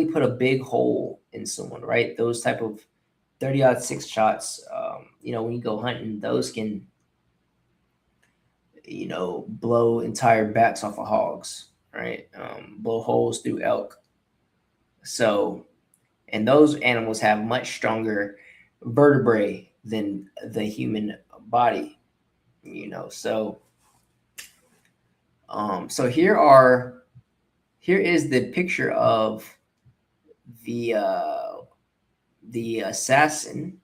put a big hole in someone, right? Those type of 30-06 shots, when you go hunting, those can blow entire backs off of hogs, right? Blow holes through elk. So, and those animals have much stronger vertebrae than the human body, so here is the picture of the assassin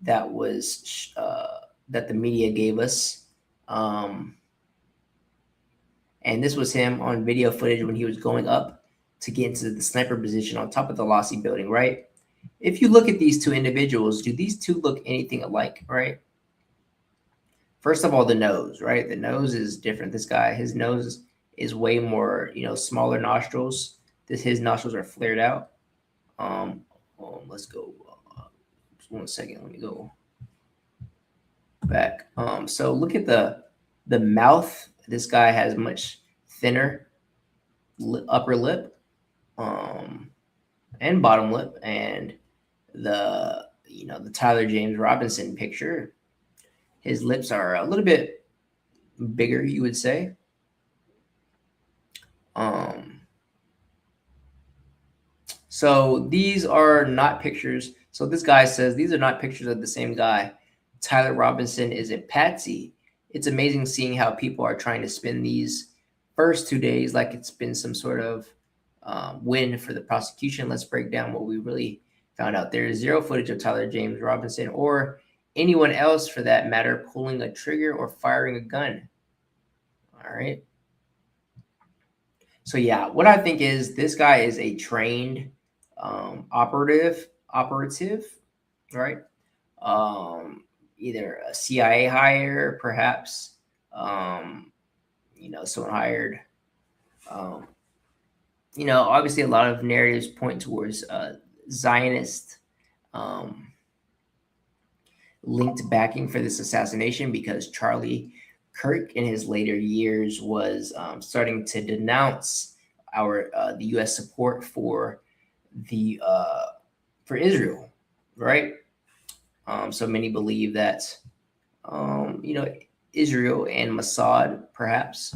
that was that the media gave us, and this was him on video footage when he was going up to get into the sniper position on top of the Lossy building, right? If you look at these two individuals, do these two look anything alike, right? First of all, the nose, right? The nose is different. This guy, his nose is way more, smaller nostrils. His nostrils are flared out. Let's go. Just 1 second. Let me go back. So look at the mouth. This guy has much thinner upper lip, and bottom lip, and the Tyler James Robinson picture, his lips are a little bit bigger, you would say. So these are not pictures. So this guy says these are not pictures of the same guy. Tyler Robinson is a patsy. It's amazing seeing how people are trying to spin these first 2 days like it's been some sort of win for the prosecution. Let's break down what we really found out. There is zero footage of Tyler James Robinson or anyone else for that matter pulling a trigger or firing a gun. All right. So yeah, what I think is this guy is a trained operative, right? Either a CIA hire, perhaps, someone hired. Obviously a lot of narratives point towards Zionist linked backing for this assassination, because Charlie Kirk in his later years was starting to denounce the U.S. support for Israel, right? So many believe that Israel and Mossad perhaps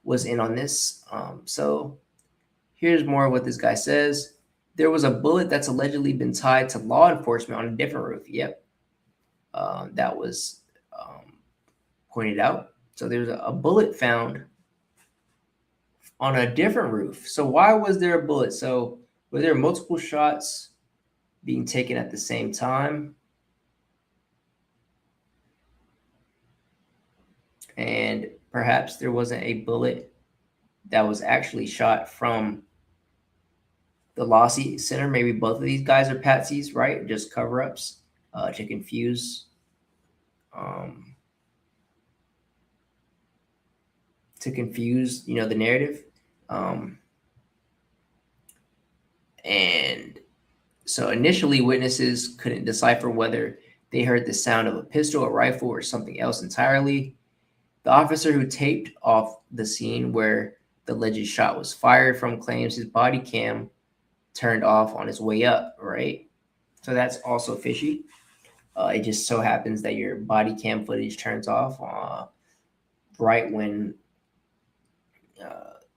was in on this. So here's more of what this guy says. There was a bullet that's allegedly been tied to law enforcement on a different roof. Yep. That was pointed out. So there's a bullet found on a different roof. So why was there a bullet? So were there multiple shots being taken at the same time. And perhaps there wasn't a bullet that was actually shot from the Lossie Center. Maybe both of these guys are patsies, right? Just cover-ups to confuse the narrative. And so initially witnesses couldn't decipher whether they heard the sound of a pistol, a rifle, or something else entirely. The officer who taped off the scene where the alleged shot was fired from claims his body cam turned off on his way up, right? So that's also fishy. It just so happens that your body cam footage turns off right when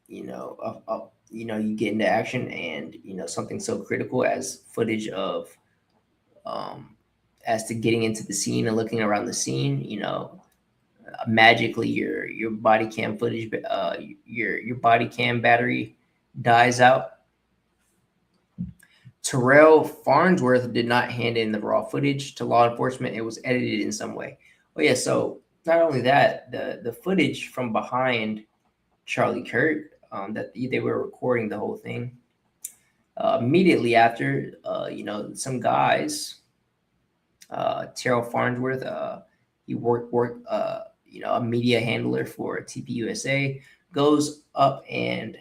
you get into action, and something so critical as footage of as to getting into the scene and looking around the scene, magically your body cam footage, your body cam battery dies out. Terrell Farnsworth did not hand in the raw footage to law enforcement. It was edited in some way. Oh yeah, so not only that, the footage from behind Charlie Kirk, that they were recording the whole thing. Immediately after, some guys, Terrell Farnsworth, he worked a media handler for TPUSA, goes up and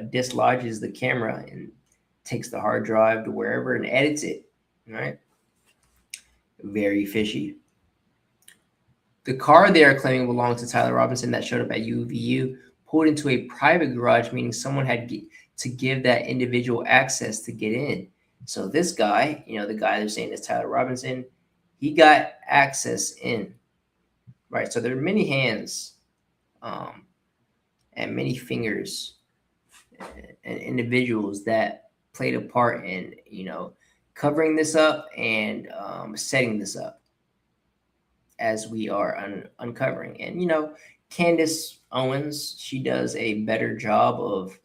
dislodges the camera and takes the hard drive to wherever and edits it, right? Very fishy. The car they are claiming belonged to Tyler Robinson that showed up at UVU pulled into a private garage, meaning someone had to give that individual access to get in. So this guy, the guy they're saying is Tyler Robinson, he got access in, right? So there are many hands and many fingers and individuals that played a part in, covering this up and setting this up as we are uncovering. And, Candace Owens, she does a better job of,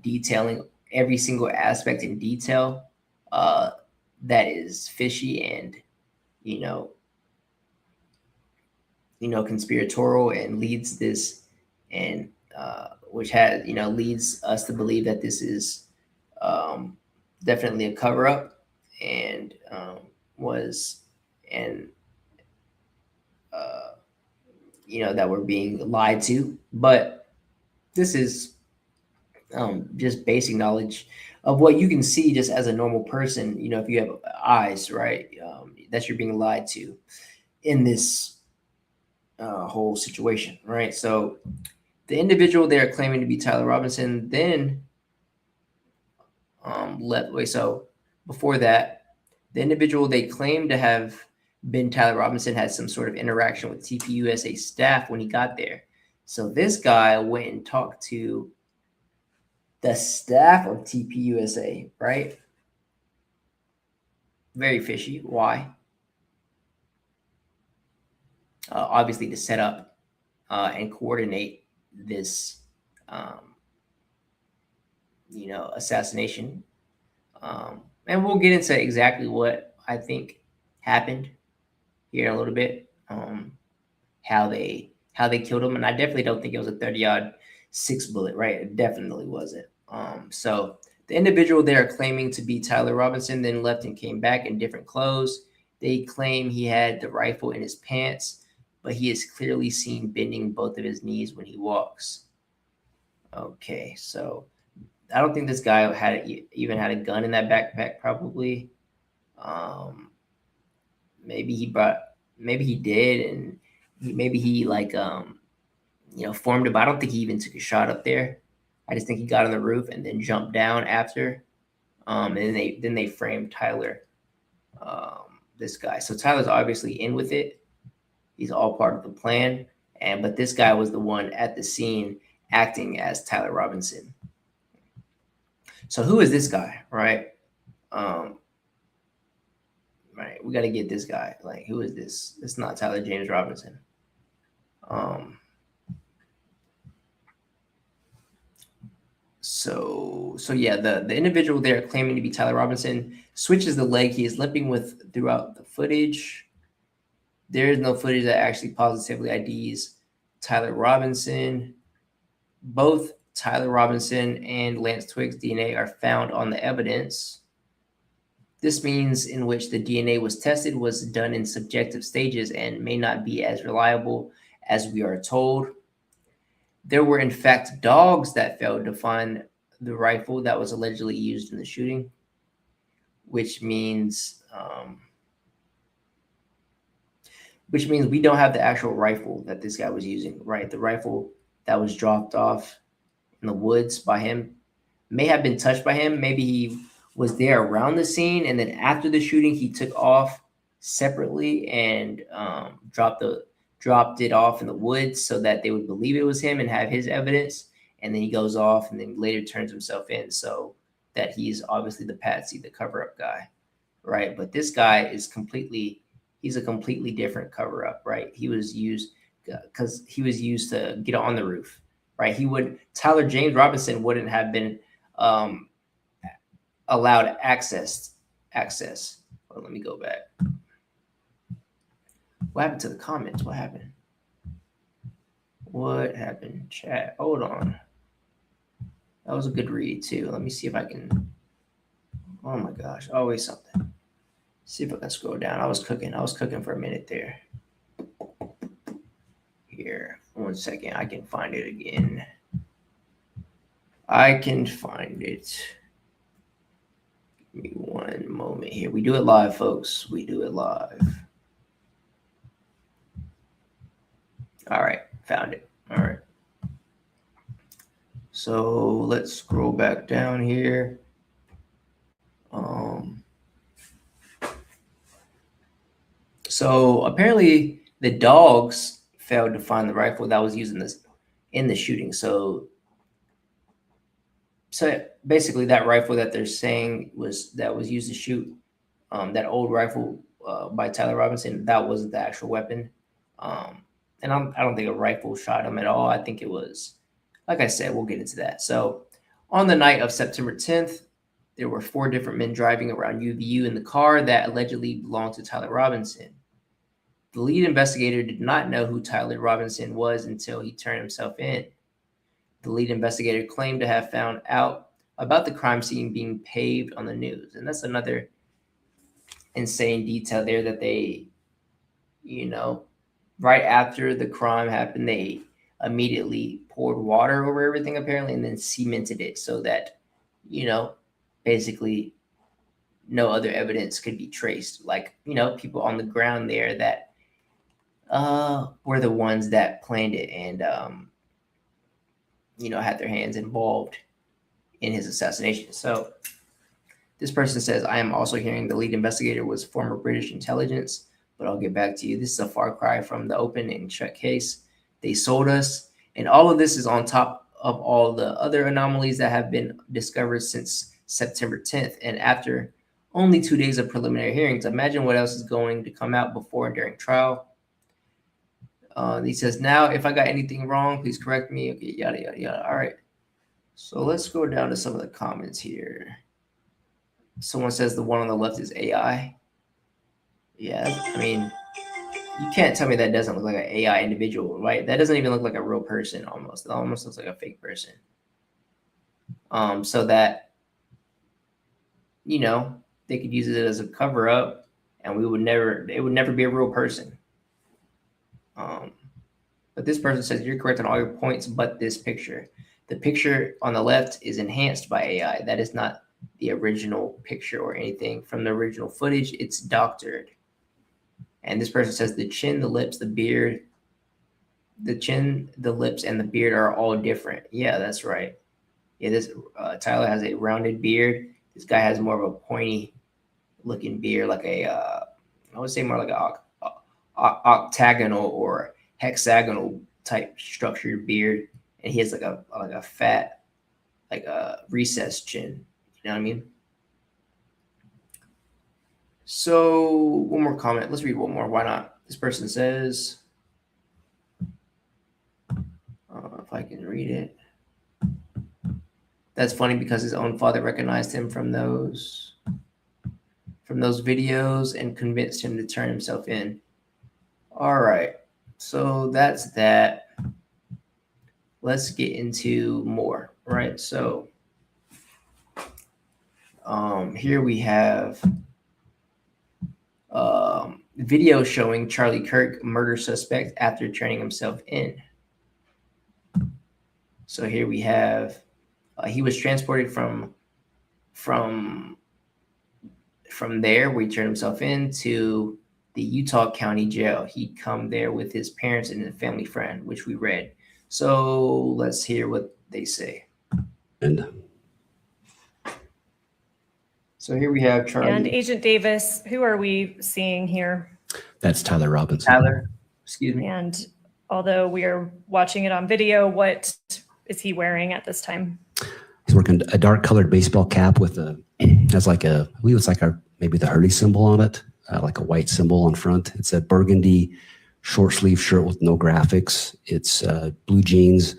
detailing every single aspect in detail that is fishy and, conspiratorial, and leads this and which has, leads us to believe that this is definitely a cover up and that we're being lied to. But this is just basic knowledge of what you can see just as a normal person, if you have eyes, right? That you're being lied to in this whole situation, right? So the individual they are claiming to be Tyler Robinson then left. So before that, the individual they claim to have been Tyler Robinson had some sort of interaction with TPUSA staff when he got there. So this guy went and talked to the staff of TPUSA, right? Very fishy. Why? Obviously to set up and coordinate this, assassination. And we'll get into exactly what I think happened here in a little bit, how they killed him. And I definitely don't think it was a 30-yard 6-bullet, right? It definitely wasn't. So the individual they are claiming to be Tyler Robinson then left and came back in different clothes. They claim he had the rifle in his pants, but he is clearly seen bending both of his knees when he walks. Okay, so I don't think this guy even had a gun in that backpack, probably. Maybe he did, and maybe he formed it, but I don't think he even took a shot up there. I just think he got on the roof and then jumped down after. And then they framed Tyler, this guy. So Tyler's obviously in with it. He's all part of the plan. But this guy was the one at the scene acting as Tyler Robinson. So who is this guy, right? Right, we got to get this guy. Like, who is this? It's not Tyler James Robinson. So yeah, the individual there claiming to be Tyler Robinson switches the leg he is limping with throughout the footage. There is no footage that actually positively IDs Tyler Robinson. Both Tyler Robinson and Lance Twiggs' DNA are found on the evidence. This means in which the DNA was tested was done in subjective stages and may not be as reliable as we are told. There were, in fact, dogs that failed to find the rifle that was allegedly used in the shooting, which means we don't have the actual rifle that this guy was using, right? The rifle that was dropped off in the woods by him may have been touched by him. Maybe he was there around the scene, and then after the shooting, he took off separately and dropped it off in the woods so that they would believe it was him and have his evidence. And then he goes off and then later turns himself in so that he's obviously the patsy, the cover-up guy, right? But this guy is he's a completely different cover-up, right? He was used because he was used to get on the roof, right? Tyler James Robinson wouldn't have been allowed access. Well, let me go back. What happened to the comments? What happened? Chat, hold on. That was a good read too. Let me see if I can. Oh my gosh, always something. See if I can scroll down. I was cooking for a minute there. Here, 1 second. I can find it again. I can find it. Give me 1 moment here. We do it live, folks. We do it live. All right, found it. All right. So let's scroll back down here. So apparently the dogs failed to find the rifle that was used in the shooting. So basically that rifle that they're saying was used to shoot that old rifle by Tyler Robinson, that wasn't the actual weapon. And I don't think a rifle shot him at all. I think it was, like I said, we'll get into that. So on the night of September 10th, there were 4 different men driving around UVU in the car that allegedly belonged to Tyler Robinson. The lead investigator did not know who Tyler Robinson was until he turned himself in. The lead investigator claimed to have found out about the crime scene being paved on the news. And that's another insane detail there that they, right after the crime happened, they immediately poured water over everything apparently and then cemented it so that, basically no other evidence could be traced. Like, people on the ground there that were the ones that planned it and, had their hands involved in his assassination. So this person says, I am also hearing the lead investigator was former British intelligence, but I'll get back to you. This is a far cry from the open and shut case. They sold us. And all of this is on top of all the other anomalies that have been discovered since September 10th. And after only 2 days of preliminary hearings, imagine what else is going to come out before and during trial. He says, now, if I got anything wrong, please correct me. Okay, yada, yada, yada. All right. So let's go down to some of the comments here. Someone says the one on the left is AI. Yeah, I mean, you can't tell me that doesn't look like an AI individual, right? That doesn't even look like a real person almost. It almost looks like a fake person. So that, they could use it as a cover up and it would never be a real person. But this person says you're correct on all your points, but this picture. The picture on the left is enhanced by AI. That is not the original picture or anything from the original footage. It's doctored. And this person says the chin, the lips, the beard, the chin, the lips, and the beard are all different. Yeah, that's right. Yeah, this Tyler has a rounded beard. This guy has more of a pointy looking beard, like I would say more like a octagonal or hexagonal type structured beard. And he has like a fat, like a recessed chin. You know what I mean? So one more comment. Let's read one more. Why not? This person says, if I can read it. That's funny because his own father recognized him from those videos and convinced him to turn himself in. All right. So that's that. Let's get into more, right? So here we have video showing Charlie Kirk murder suspect after turning himself in. So here we have he was transported from there where he turned himself in to the Utah County Jail. He'd come there with his parents and a family friend, which we read. So let's hear what they say. And so here we have Charlie. And Agent Davis, who are we seeing here? that's Tyler Robinson. Tyler, excuse me. And although we are watching it on video, what is he wearing at this time? He's working a dark colored baseball cap with has like I believe it's like maybe the Hurley symbol on it, like a white symbol on front. It's a burgundy short sleeve shirt with no graphics. It's blue jeans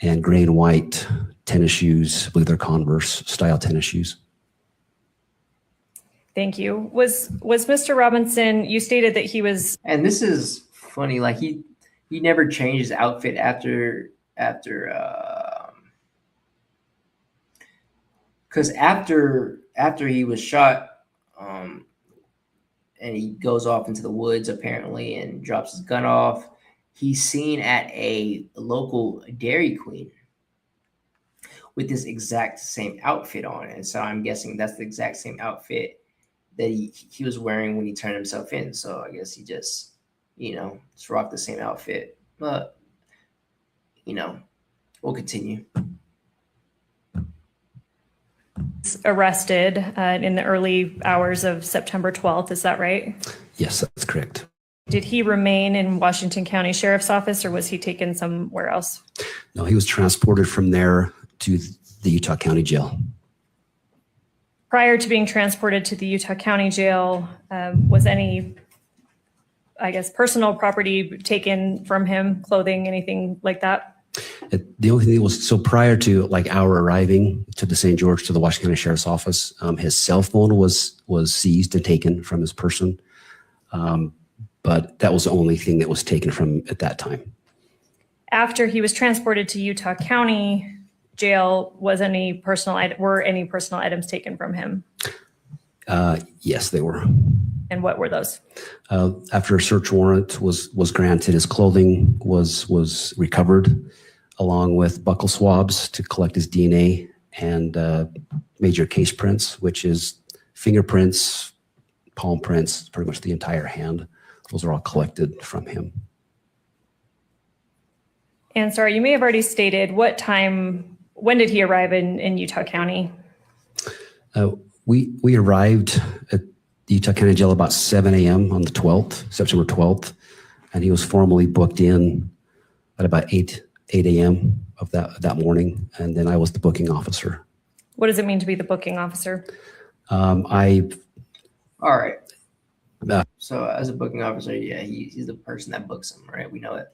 and gray and white tennis shoes. I believe they're Converse style tennis shoes. Thank you. Was Mr. Robinson, you stated that he was... And this is funny, like he never changed his outfit after because after he was shot, and he goes off into the woods apparently and drops his gun off, he's seen at a local Dairy Queen with this exact same outfit on. And so I'm guessing that's the exact same outfit that he was wearing when he turned himself in. So I guess he just, just rocked the same outfit. But, we'll continue. Arrested in the early hours of September 12th. Is that right? Yes, that's correct. Did he remain in Washington County Sheriff's Office, or was he taken somewhere else? No, he was transported from there to the Utah County Jail. Prior to being transported to the Utah County Jail, was any, personal property taken from him, clothing, anything like that? The only thing that was, so prior to our arriving to the St. George, to the Washington County Sheriff's Office, his cell phone was seized and taken from his person. But that was the only thing that was taken from at that time. After he was transported to Utah County Jail, were any personal items taken from him? Yes, they were. And what were those? After a search warrant was granted, his clothing was recovered, along with buccal swabs to collect his DNA and major case prints, which is fingerprints, palm prints, pretty much the entire hand. Those are all collected from him. And sorry, you may have already stated when did he arrive in Utah County? We arrived at the Utah County Jail about 7 a.m. on the 12th, September 12th, and he was formally booked in at about 8 a.m. of that morning, and then I was the booking officer. What does it mean to be the booking officer? All right. So as a booking officer, yeah, he's the person that books them, right? We know it.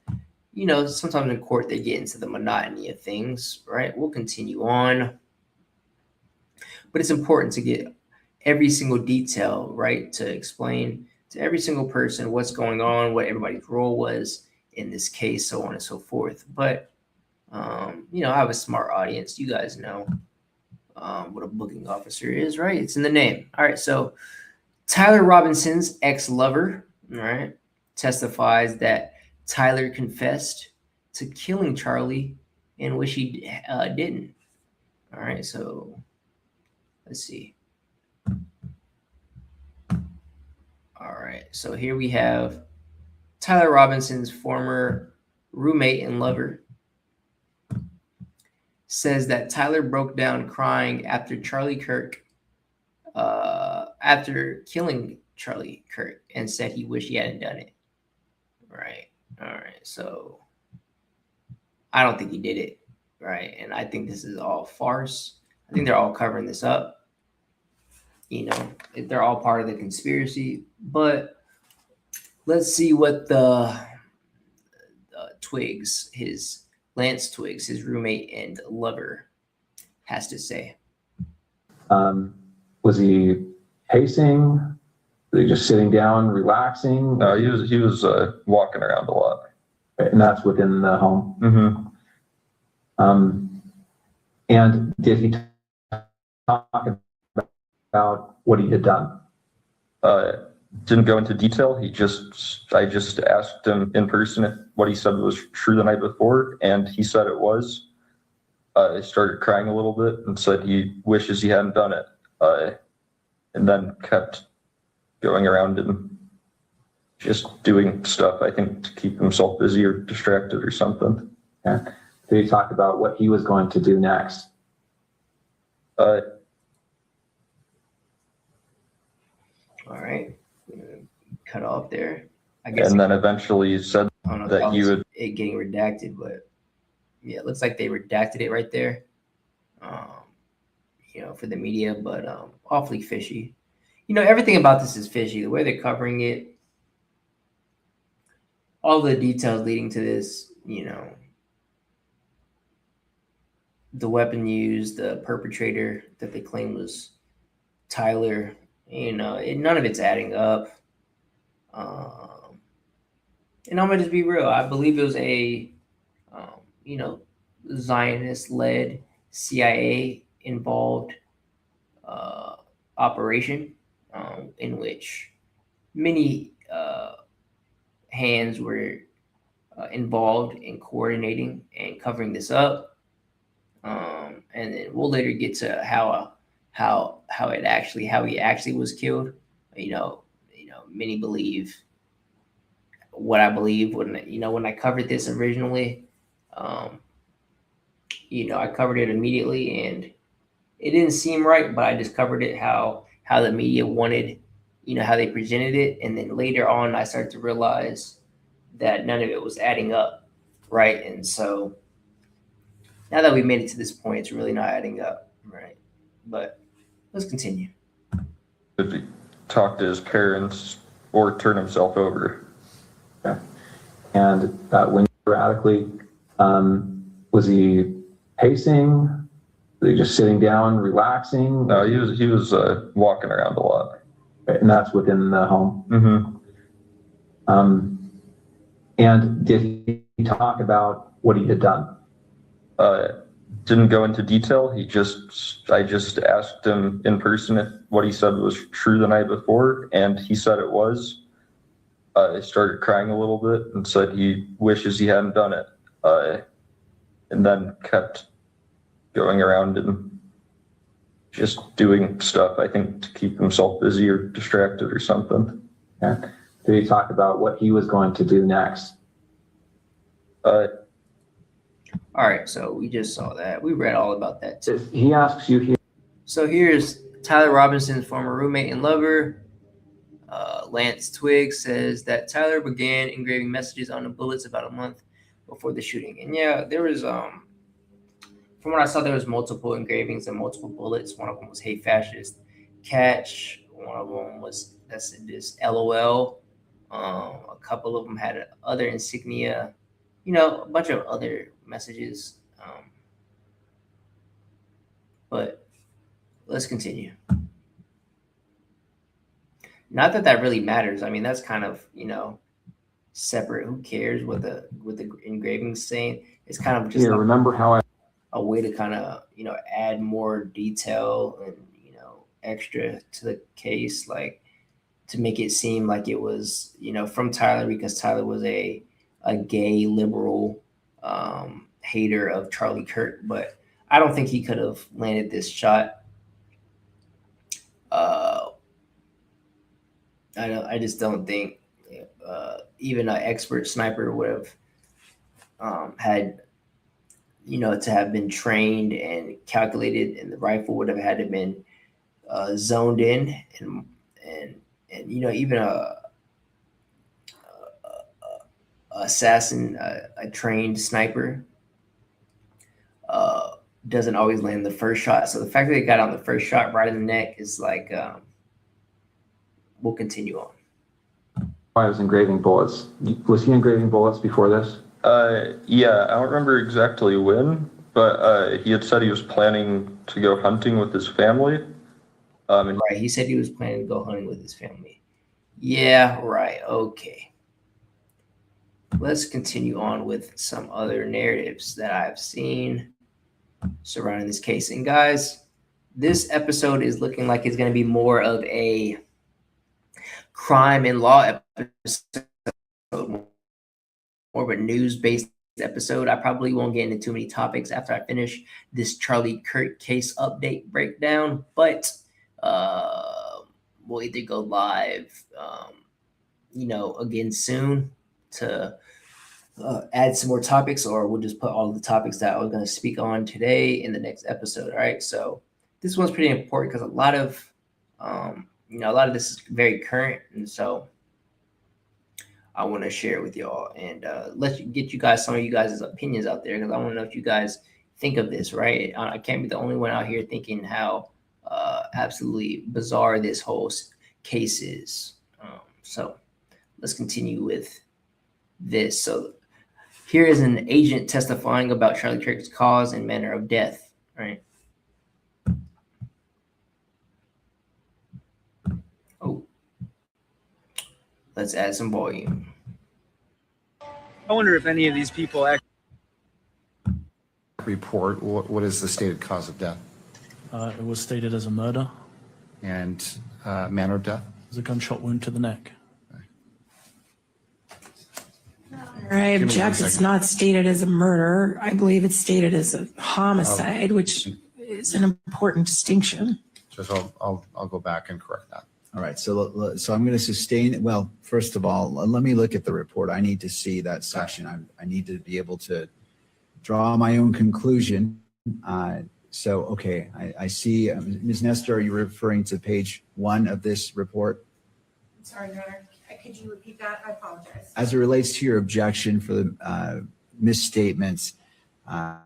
Sometimes in court they get into the monotony of things, right? We'll continue on. But it's important to get every single detail, right? To explain to every single person what's going on, what everybody's role was in this case, so on and so forth. But, I have a smart audience. You guys know what a booking officer is, right? It's in the name. All right. So Tyler Robinson's ex-lover, all right, testifies that Tyler confessed to killing Charlie and wish he didn't. All right. So let's see. All right, so here we have Tyler Robinson's former roommate and lover says that Tyler broke down crying after killing Charlie Kirk, and said he wished he hadn't done it. Right. All right. So I don't think he did it. Right. And I think this is all farce. I think they're all covering this up. They're all part of the conspiracy. But let's see what the Lance Twiggs, his roommate and lover, has to say. Was he pacing? Was he just sitting down, relaxing? No, he was walking around a lot. And that's within the home. Mm-hmm. And did he talk about what he had done? Didn't go into detail. I just asked him in person if what he said was true the night before, and he said it was. I started crying a little bit and said he wishes he hadn't done it, and then kept going around and just doing stuff, I think, to keep himself busy or distracted or something. Yeah. Did he talk about what he was going to do next? All right. Cut off there. I guess. And then eventually said that he would. It getting redacted, but yeah, it looks like they redacted it right there. For the media, but awfully fishy. Everything about this is fishy. The way they're covering it, all the details leading to this, the weapon used, the perpetrator that they claim was Tyler, none of it's adding up. And I'm gonna just be real. I believe it was a, Zionist-led, CIA-involved operation in which many hands were involved in coordinating and covering this up. And then we'll later get to how he actually was killed. Many believe what I believe when I covered this originally. I covered it immediately, and it didn't seem right, but I just covered it how the media wanted, how they presented it, and then later on, I started to realize that none of it was adding up, right? And so now that we made it to this point, it's really not adding up, right? But let's continue. If he talked to his parents or turn himself over. Okay. And when sporadically, was he pacing? Was he just sitting down, relaxing? No, he was walking around a lot. And that's within the home. Mm-hmm. And did he talk about what he had done? Didn't go into detail. I just asked him in person if what he said was true the night before, and he said it was. I started crying a little bit and said he wishes he hadn't done it, and then kept going around and just doing stuff, I think, to keep himself busy or distracted or something. Yeah. Did he talk about what he was going to do next? All right, so we just saw that. We read all about that too. He asks you here. So here's Tyler Robinson's former roommate and lover. Lance Twigg says that Tyler began engraving messages on the bullets about a month before the shooting. And yeah, there was, from what I saw, there was multiple engravings and multiple bullets. One of them was "Hate Fascist," "Catch." One of them was this "LOL." A couple of them had other insignia, a bunch of other messages. But let's continue. Not that really matters. I mean, that's kind of, separate. Who cares what the engraving's saying? It's kind of just remember how a way to kind of, add more detail and, extra to the case, like to make it seem like it was, from Tyler, because Tyler was a gay liberal hater of Charlie Kirk. But I don't think he could have landed this shot. I just don't think even an expert sniper would have had, to have been trained and calculated, and the rifle would have had to been zoned in, and even a assassin, a trained sniper, doesn't always land the first shot. So the fact that they got on the first shot right in the neck is like, we'll continue on. I was engraving bullets. Was he engraving bullets before this? Yeah, I don't remember exactly when, but he had said he was planning to go hunting with his family. And Right. He said he was planning to go hunting with his family. Yeah, right. Okay. Let's continue on with some other narratives that I've seen surrounding this case. And guys, this episode is looking like it's going to be more of a crime and law episode, more of a news-based episode. I probably won't get into too many topics after I finish this Charlie Kirk case update breakdown, but we'll either go live, again soon to add some more topics, or we'll just put all the topics that I was going to speak on today in the next episode. All right. So this one's pretty important because a lot of this is very current. And so I want to share it with y'all and get you guys, some of you guys' opinions out there, because I want to know if you guys think of this, right? I can't be the only one out here thinking how absolutely bizarre this whole case is. So let's continue with this. So here is an agent testifying about Charlie Kirk's cause and manner of death, right? Oh, let's add some volume. I wonder if any of these people actually report. What is the stated cause of death? It was stated as a murder. And manner of death? It was a gunshot wound to the neck. I object. It's not stated as a murder. I believe it's stated as a homicide, which is an important distinction. Just I'll go back and correct that. All right. So I'm going to sustain. Well, first of all, let me look at the report. I need to see that section. I need to be able to draw my own conclusion. Okay, I see. Ms. Nestor, are you referring to page 1 of this report? Sorry, Your Honor. Could you repeat that? I apologize. As it relates to your objection for the misstatements, are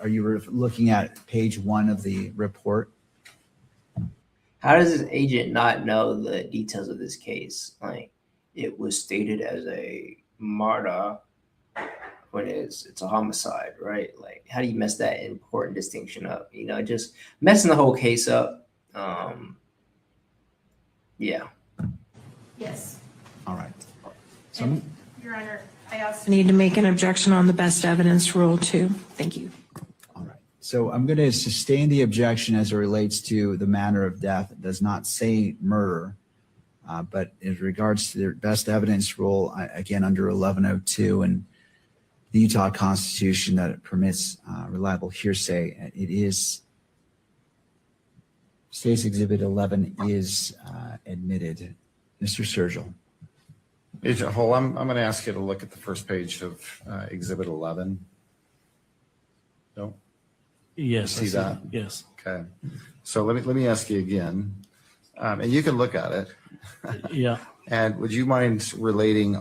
you looking at page 1 of the report? How does this agent not know the details of this case? Like, it was stated as a murder when it's a homicide, right? Like, how do you mess that important distinction up? Just messing the whole case up. Yeah. Yes. All right. So, Your Honor, I also need to make an objection on the best evidence rule too. Thank you. All right. So I'm going to sustain the objection as it relates to the manner of death. It does not say murder, but in regards to the best evidence rule, again, under 1102 and the Utah Constitution that it permits reliable hearsay, it is State's Exhibit 11 is admitted. Mr. Sergel. Agent Hull, I'm going to ask you to look at the first page of Exhibit 11. No? Yes. See that? Yes. Okay. So let me ask you again, and you can look at it. Yeah. And would you mind relating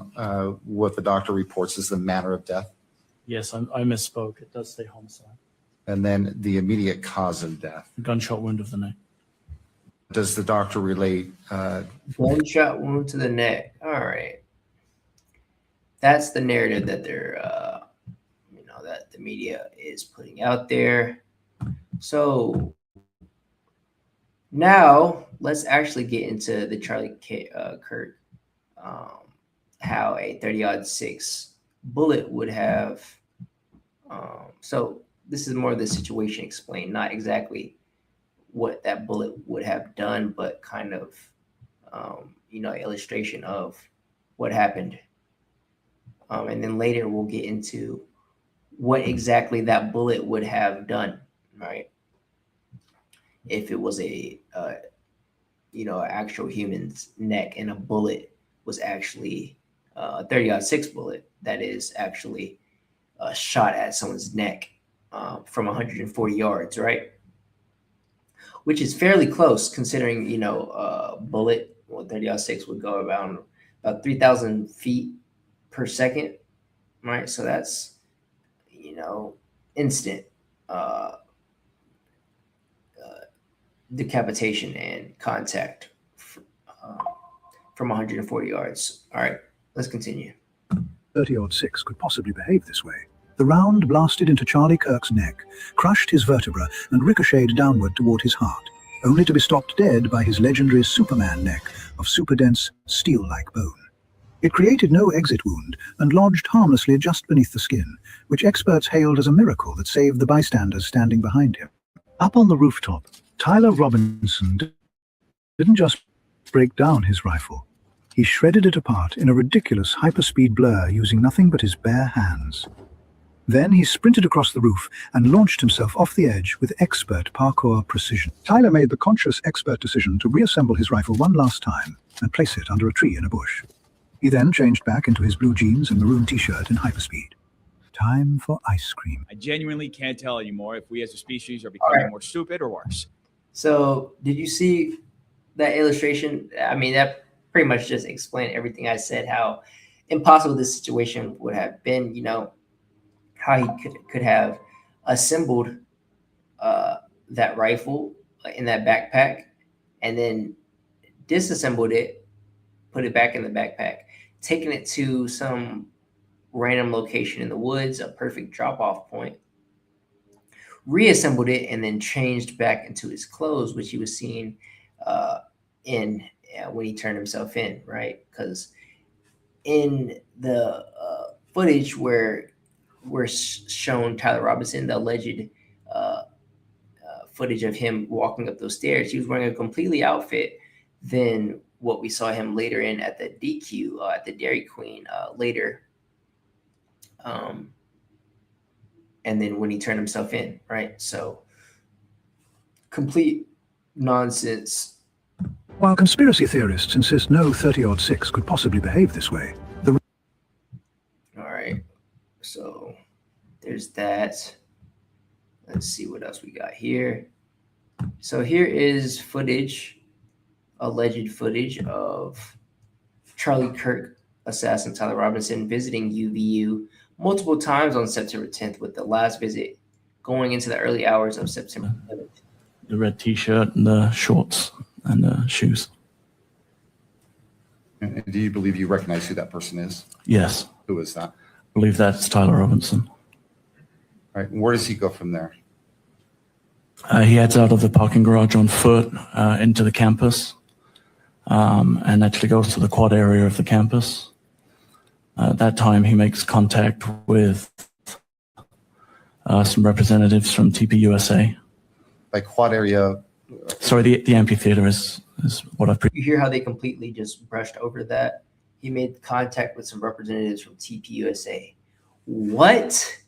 what the doctor reports as the manner of death? Yes, I misspoke. It does say homicide. And then the immediate cause of death. Gunshot wound of the neck. Does the doctor relate? Gunshot wound to the neck. All right. That's the narrative that they're, that the media is putting out there. So now let's actually get into the Charlie Kirk, how a 30-06 bullet would have. So this is more of the situation explained, not exactly what that bullet would have done, but kind of, illustration of what happened. And then later we'll get into what exactly that bullet would have done, right? If it was a, actual human's neck and a bullet was actually a 30-06 bullet that is actually shot at someone's neck from 140 yards, right? Which is fairly close considering, bullet, 30-06 would go around about 3,000 feet per second, right? So that's, instant decapitation and contact from 140 yards. All right, let's continue. 30-06 could possibly behave this way. The round blasted into Charlie Kirk's neck, crushed his vertebra, and ricocheted downward toward his heart, only to be stopped dead by his legendary Superman neck of super-dense, steel-like bone. It created no exit wound and lodged harmlessly just beneath the skin, which experts hailed as a miracle that saved the bystanders standing behind him. Up on the rooftop, Tyler Robinson didn't just break down his rifle. He shredded it apart in a ridiculous hyperspeed blur using nothing but his bare hands. Then he sprinted across the roof and launched himself off the edge with expert parkour precision. Tyler made the conscious expert decision to reassemble his rifle one last time and place it under a tree in a bush. He then changed back into his blue jeans and maroon t-shirt in hyperspeed. Time for ice cream. I genuinely can't tell anymore if we as a species are becoming more stupid or worse. So did you see that illustration? I mean, that pretty much just explained everything I said, how impossible this situation would have been, you know, how he could have assembled that rifle in that backpack and then disassembled it, put it back in the backpack, taken it to some random location in the woods, a perfect drop-off point, reassembled it, and then changed back into his clothes, which he was seen when he turned himself in, right? Because in the footage where we're shown Tyler Robinson, the alleged footage of him walking up those stairs, he was wearing a completely outfit than what we saw him later in at the DQ, at the Dairy Queen later. And then when he turned himself in, right? So complete nonsense. While conspiracy theorists insist no 30-odd 6 could possibly behave this way, All right, so there's that. Let's see what else we got here. So here is footage, alleged footage of Charlie Kirk assassin Tyler Robinson visiting UVU multiple times on September 10th, with the last visit going into the early hours of September 11th. The red t-shirt and the shorts and the shoes. And do you believe you recognize who that person is? Yes. Who is that? I believe that's Tyler Robinson. All right. Where does he go from there? He heads out of the parking garage on foot into the campus and actually goes to the quad area of the campus. At that time, he makes contact with some representatives from TPUSA. Like quad area? Sorry, the amphitheater is what I've... You hear how they completely just brushed over that? He made contact with some representatives from TPUSA. What?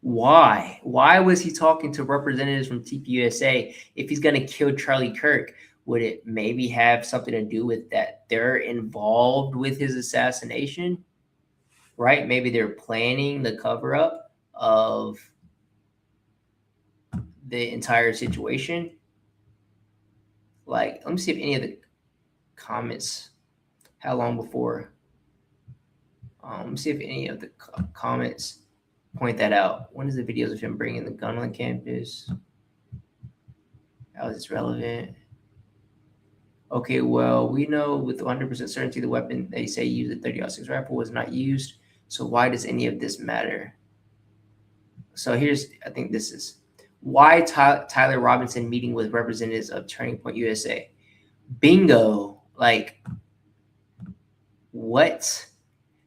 Why? Why was he talking to representatives from TPUSA if he's going to kill Charlie Kirk? Would it maybe have something to do with that they're involved with his assassination? Right? Maybe they're planning the cover-up of the entire situation. Like, let me see if any of the comments, how long before? Let me see if any of the comments point that out. When is the videos of him bringing the gun on campus? How is this relevant? Okay, well, we know with 100% certainty the weapon they say used, the 30-06 rifle, was not used. So why does any of this matter? So here's, I think this is why Tyler Robinson meeting with representatives of Turning Point USA. Bingo. Like, what?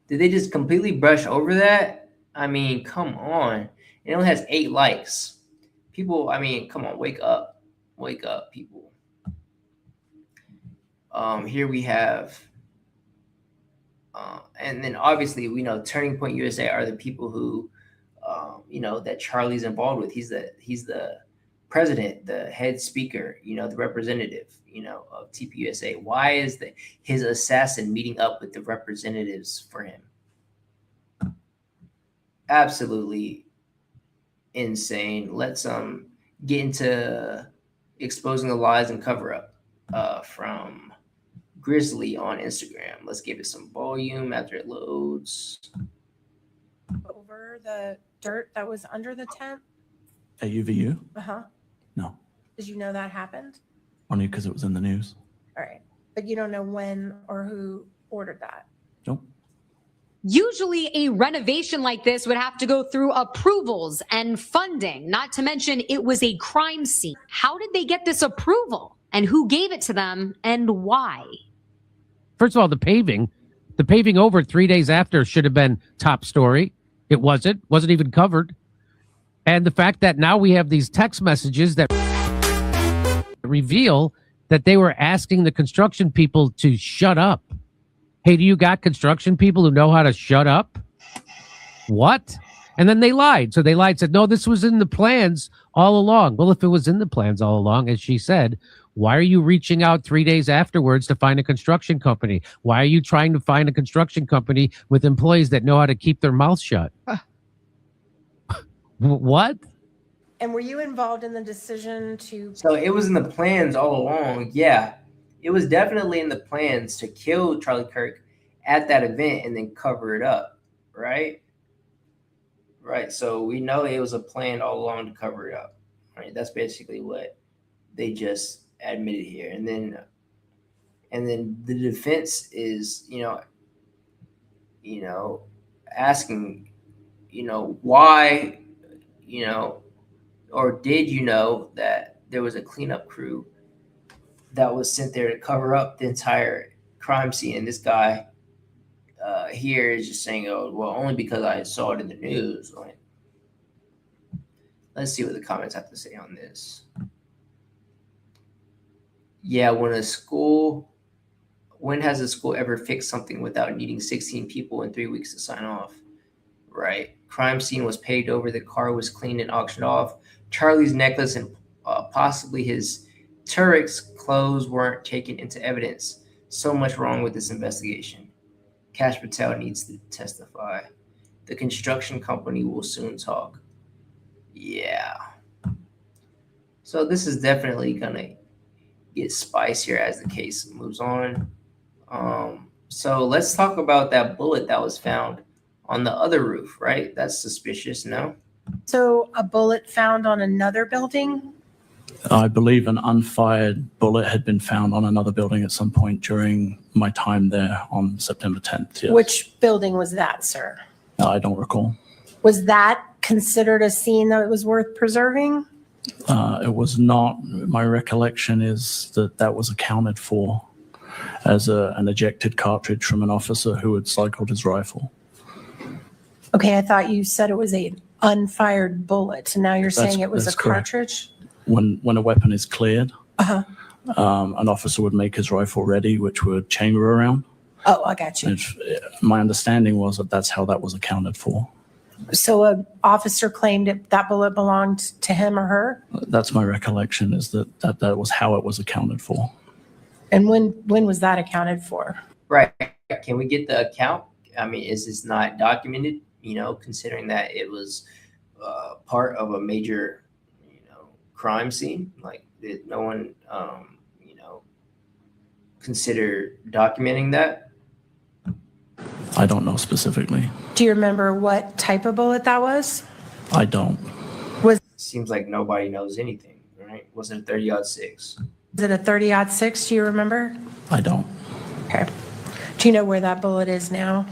Did they just completely brush over that? I mean, come on. It only has 8 likes. People, I mean, come on, wake up. Wake up, people. Here we have, and then obviously we know Turning Point USA are the people who, you know, that Charlie's involved with. He's the president, the head speaker, you know, the representative, you know, of TPUSA. Why is his assassin meeting up with the representatives for him? Absolutely insane. Let's get into exposing the lies and cover up from Grizzly on Instagram. Let's give it some volume after it loads. Over the dirt that was under the tent? At UVU? Uh-huh. No, Did you know that happened? only because it was in the news. All right. But you don't know when or who ordered that? Nope. Usually a renovation like this would have to go through approvals and funding, not to mention it was a crime scene. How did they get this approval? And who gave it to them and why? First of all, the paving over 3 days after should have been top story. It wasn't even covered. And the fact that now we have these text messages that reveal that they were asking the construction people to shut up. Hey, do you got construction people who know how to shut up? What? And then they lied. So they lied, said, no, this was in the plans all along. Well, if it was in the plans all along, as she said, why are you reaching out 3 days afterwards to find a construction company? Why are you trying to find a construction company with employees that know how to keep their mouths shut? What? And were you involved in the decision to? So it was in the plans all along. Yeah, it was definitely in the plans to kill Charlie Kirk at that event and then cover it up, right? Right. So we know it was a plan all along to cover it up. Right. That's basically what they just admitted here. And then the defense is, asking, why, or did you know that there was a cleanup crew that was sent there to cover up the entire crime scene? And this guy here is just saying, oh, well, only because I saw it in the news. Like, let's see what the comments have to say on this. Yeah, when has a school ever fixed something without needing 16 people in 3 weeks to sign off? Right. Crime scene was paved over. The car was cleaned and auctioned off. Charlie's necklace and possibly his Turek's clothes weren't taken into evidence. So much wrong with this investigation. Kash Patel needs to testify. The construction company will soon talk. Yeah. So this is definitely going to get spicier as the case moves on. So let's talk about that bullet that was found on the other roof, right? That's suspicious, no? So a bullet found on another building? I believe an unfired bullet had been found on another building at some point during my time there on September 10th. Yes. Which building was that, sir? I don't recall. Was that considered a scene that was worth preserving? It was not. My recollection is that was accounted for as an ejected cartridge from an officer who had cycled his rifle. Okay, I thought you said it was an unfired bullet, and now you're saying it was a correct. cartridge? When a weapon is cleared, an officer would make his rifle ready, which would chamber around. Oh, I got you. And my understanding was that's how that was accounted for. So an officer claimed that bullet belonged to him or her? That's my recollection, is that was how it was accounted for. And when was that accounted for? Right. Can we get the account? I mean, is this not documented, considering that it was part of a major, crime scene? Like, did no one, consider documenting that? I don't know specifically. Do you remember what type of bullet that was? I don't. Seems like nobody knows anything, right? Was it a 30-06? Is it a 30-06? Do you remember? I don't. Okay. Do you know where that bullet is now?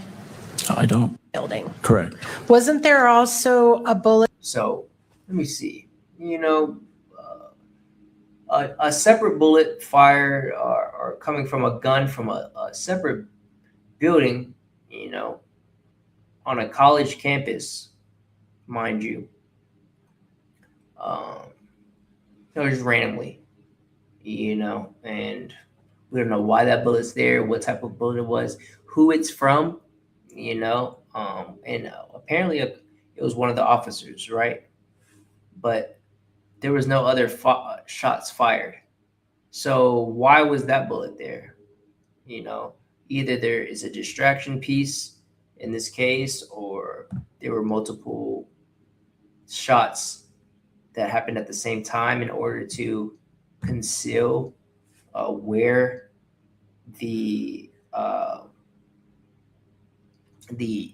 I don't. Building. Correct. Wasn't there also a bullet? So let me see. A separate bullet fired or coming from a gun from a separate building, on a college campus, mind you. Just randomly, and we don't know why that bullet's there, what type of bullet it was, who it's from, and apparently it was one of the officers, right? But there was no other shots fired. So why was that bullet there? Either there is a distraction piece in this case, or there were multiple shots that happened at the same time in order to conceal where the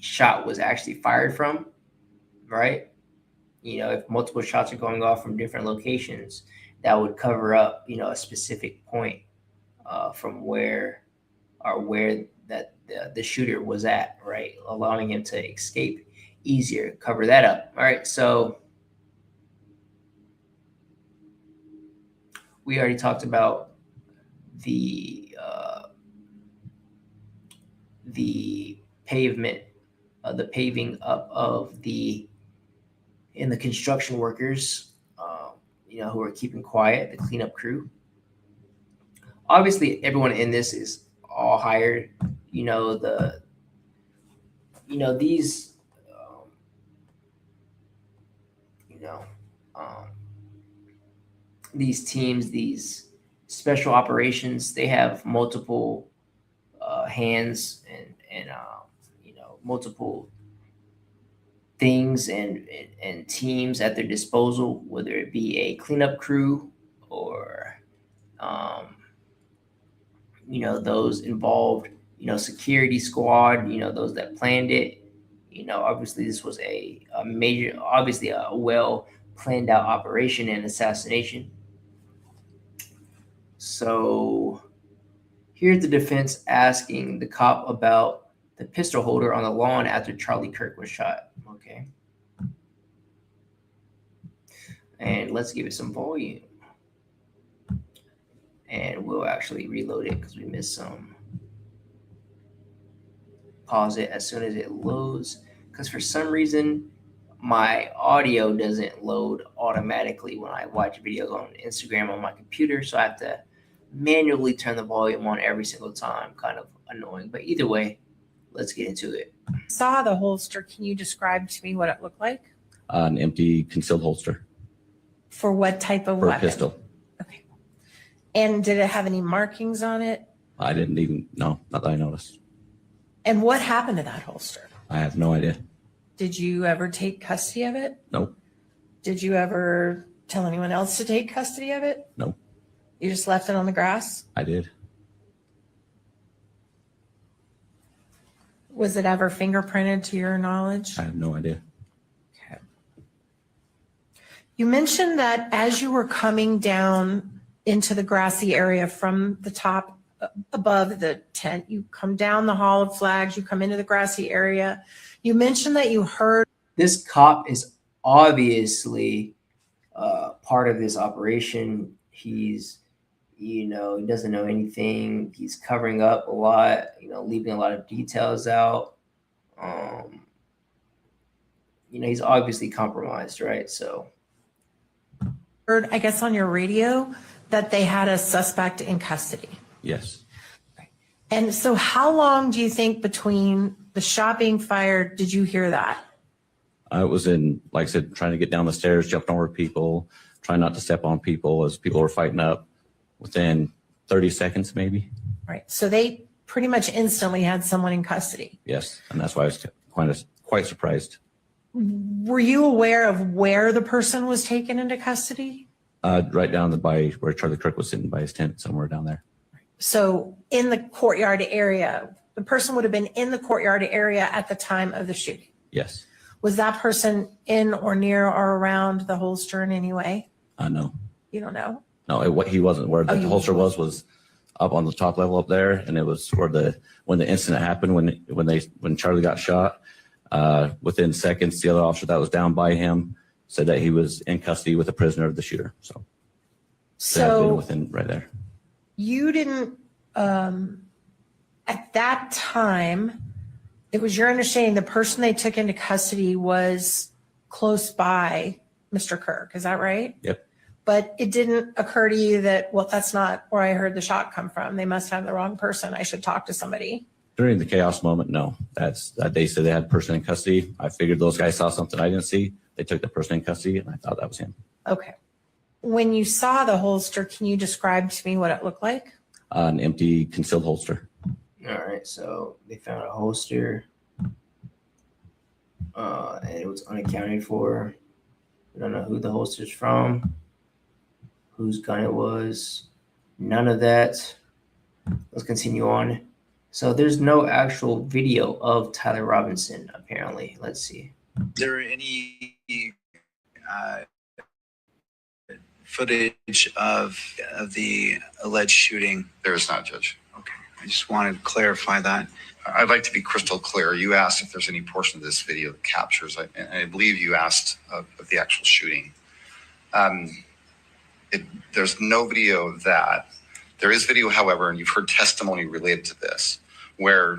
shot was actually fired from, right? If multiple shots are going off from different locations, that would cover up, a specific point from where the shooter was at, right? Allowing him to escape easier. Cover that up. All right, so we already talked about the pavement, the paving up of the construction workers, who are keeping quiet, the cleanup crew. Obviously, everyone in this is all hired. These, these teams, these special operations, they have multiple hands and multiple things and teams at their disposal, whether it be a cleanup crew or those involved, security squad, those that planned it. Obviously this was a major, obviously a well planned out operation and assassination. So here's the defense asking the cop about the pistol holder on the lawn after Charlie Kirk was shot. Okay. And let's give it some volume. And we'll actually reload it because we missed some. Pause it as soon as it loads, because for some reason my audio doesn't load automatically when I watch videos on Instagram on my computer. So I have to manually turn the volume on every single time. Kind of annoying, but either way, let's get into it. Saw the holster. Can you describe to me what it looked like? An empty concealed holster. For what type of For weapon? a pistol. Okay. And did it have any markings on it? I didn't even know, not that I noticed. And what happened to that holster? I have no idea. Did you ever take custody of it? Nope. Did you ever tell anyone else to take custody of it? Nope. You just left it on the grass? I did. Was it ever fingerprinted to your knowledge? I have no idea. Okay. You mentioned that as you were coming down into the grassy area from the top above the tent, you come down the Hall of Flags, you come into the grassy area. You mentioned that you heard. This cop is obviously part of this operation. He's, he doesn't know anything. He's covering up a lot, leaving a lot of details out. He's obviously compromised, right? So, heard, I guess, on your radio that they had a suspect in custody. Yes. And so how long do you think between the shot being fired did you hear that? I was in, like I said, trying to get down the stairs, jumping over people, trying not to step on people as people were fighting up. Within 30 seconds, maybe. Right. So they pretty much instantly had someone in custody. Yes. And that's why I was quite surprised. Were you aware of where the person was taken into custody? Right down by where Charlie Kirk was sitting by his tent, somewhere down there. So in the courtyard area, the person would have been in the courtyard area at the time of the shooting. Yes. Was that person in or near or around the holster in any way? No. You don't know? No, he wasn't. Where the holster was up on the top level up there, and it was where when the incident happened, when Charlie got shot. Within seconds, the other officer that was down by him said that he was in custody with a prisoner of the shooter. So within right there. You didn't, at that time, it was your understanding the person they took into custody was close by Mr. Kirk. Is that right? Yep. But it didn't occur to you that, well, that's not where I heard the shot come from. They must have the wrong person. I should talk to somebody. During the chaos moment, no. They said they had a person in custody. I figured those guys saw something I didn't see. They took the person in custody, and I thought that was him. Okay. When you saw the holster, can you describe to me what it looked like? An empty concealed holster. All right. So they found a holster, and it was unaccounted for. We don't know who the holster's from, whose gun it was. None of that. Let's continue on. So there's no actual video of Tyler Robinson, apparently. Let's see. Is there any footage of the alleged shooting? There is not, Judge. Okay. I just wanted to clarify that. I'd like to be crystal clear. You asked if there's any portion of this video that captures, and I believe you asked of the actual shooting. There's no video of that. There is video, however, and you've heard testimony related to this, where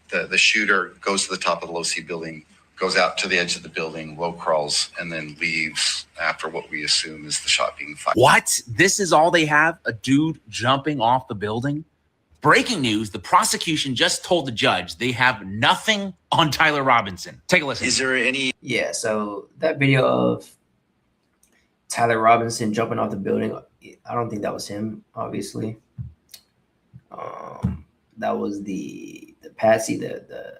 the shooter goes to the top of the low-C building, goes out to the edge of the building, low crawls, and then leaves after what we assume is the shot being fired. What? This is all they have? A dude jumping off the building? Breaking news, the prosecution just told the judge they have nothing on Tyler Robinson. Take a listen. Is there any? Yeah, so that video of Tyler Robinson jumping off the building, I don't think that was him, obviously. That was the patsy, the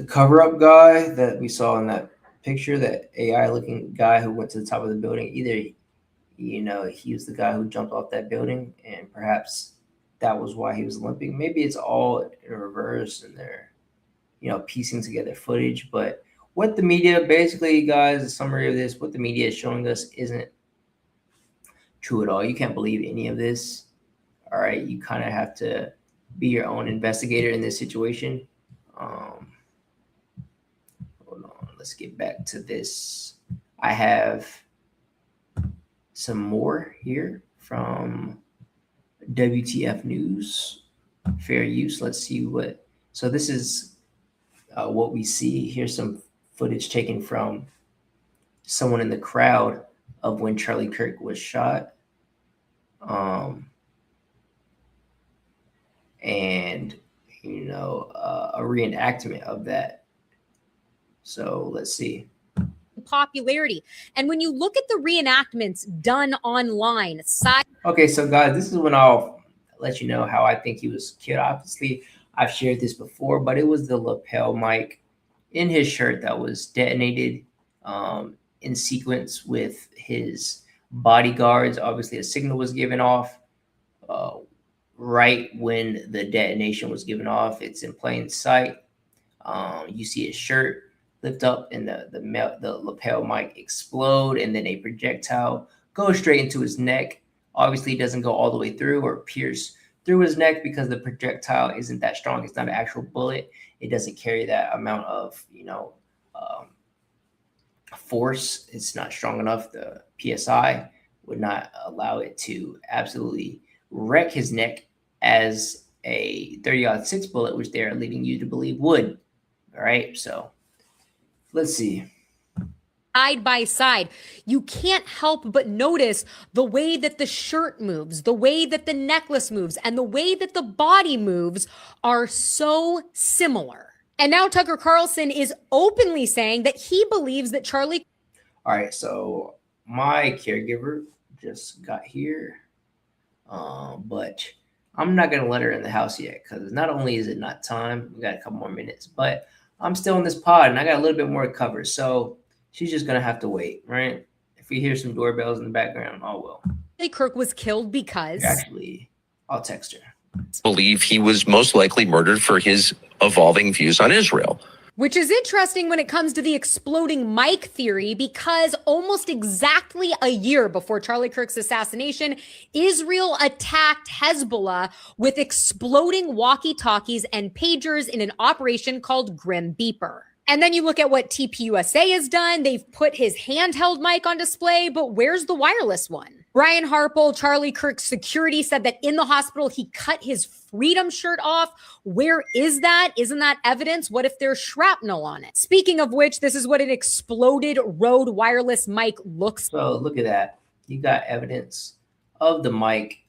cover-up guy that we saw in that picture, that AI-looking guy who went to the top of the building. Either, he was the guy who jumped off that building, and perhaps that was why he was limping. Maybe it's all in reverse and they're, piecing together footage. But what the media, basically, guys, a summary of this, what the media is showing us isn't true at all. You can't believe any of this. All right. You kind of have to be your own investigator in this situation. Hold on. Let's get back to this. I have some more here from WTF News, fair use. Let's see what. So this is what we see. Here's some footage taken from someone in the crowd of when Charlie Kirk was shot. And a reenactment of that. So let's see. Popularity. And when you look at the reenactments done online, okay, so guys, this is when I'll let you know how I think he was killed. Obviously, I've shared this before, but it was the lapel mic in his shirt that was detonated in sequence with his bodyguards. Obviously, a signal was given off right when the detonation was given off. It's in plain sight. You see his shirt lift up and the lapel mic explode, and then a projectile goes straight into his neck. Obviously, it doesn't go all the way through or pierce through his neck because the projectile isn't that strong. It's not an actual bullet. It doesn't carry that amount of, force. It's not strong enough. The PSI would not allow it to absolutely wreck his neck as a 30-06 bullet, which they're leading you to believe would. All right, so let's see. Side by side, you can't help but notice the way that the shirt moves, the way that the necklace moves, and the way that the body moves are so similar. And now Tucker Carlson is openly saying that he believes that Charlie. All right, so my caregiver just got here, but I'm not going to let her in the house yet because not only is it not time, we got a couple more minutes, but I'm still in this pod and I got a little bit more to cover. So she's just going to have to wait, right? If we hear some doorbells in the background, oh well. Charlie Kirk was killed because. Actually, I'll text her. Believe he was most likely murdered for his evolving views on Israel. Which is interesting when it comes to the exploding mic theory, because almost exactly a year before Charlie Kirk's assassination, Israel attacked Hezbollah with exploding walkie-talkies and pagers in an operation called Grim Beeper. And then you look at what TPUSA has done. They've put his handheld mic on display, but where's the wireless one? Brian Harple, Charlie Kirk's security, said that in the hospital, he cut his Freedom shirt off. Where is that? Isn't that evidence? What if there's shrapnel on it? Speaking of which, this is what an exploded Rode wireless mic looks like. So look at that. You got evidence of the mic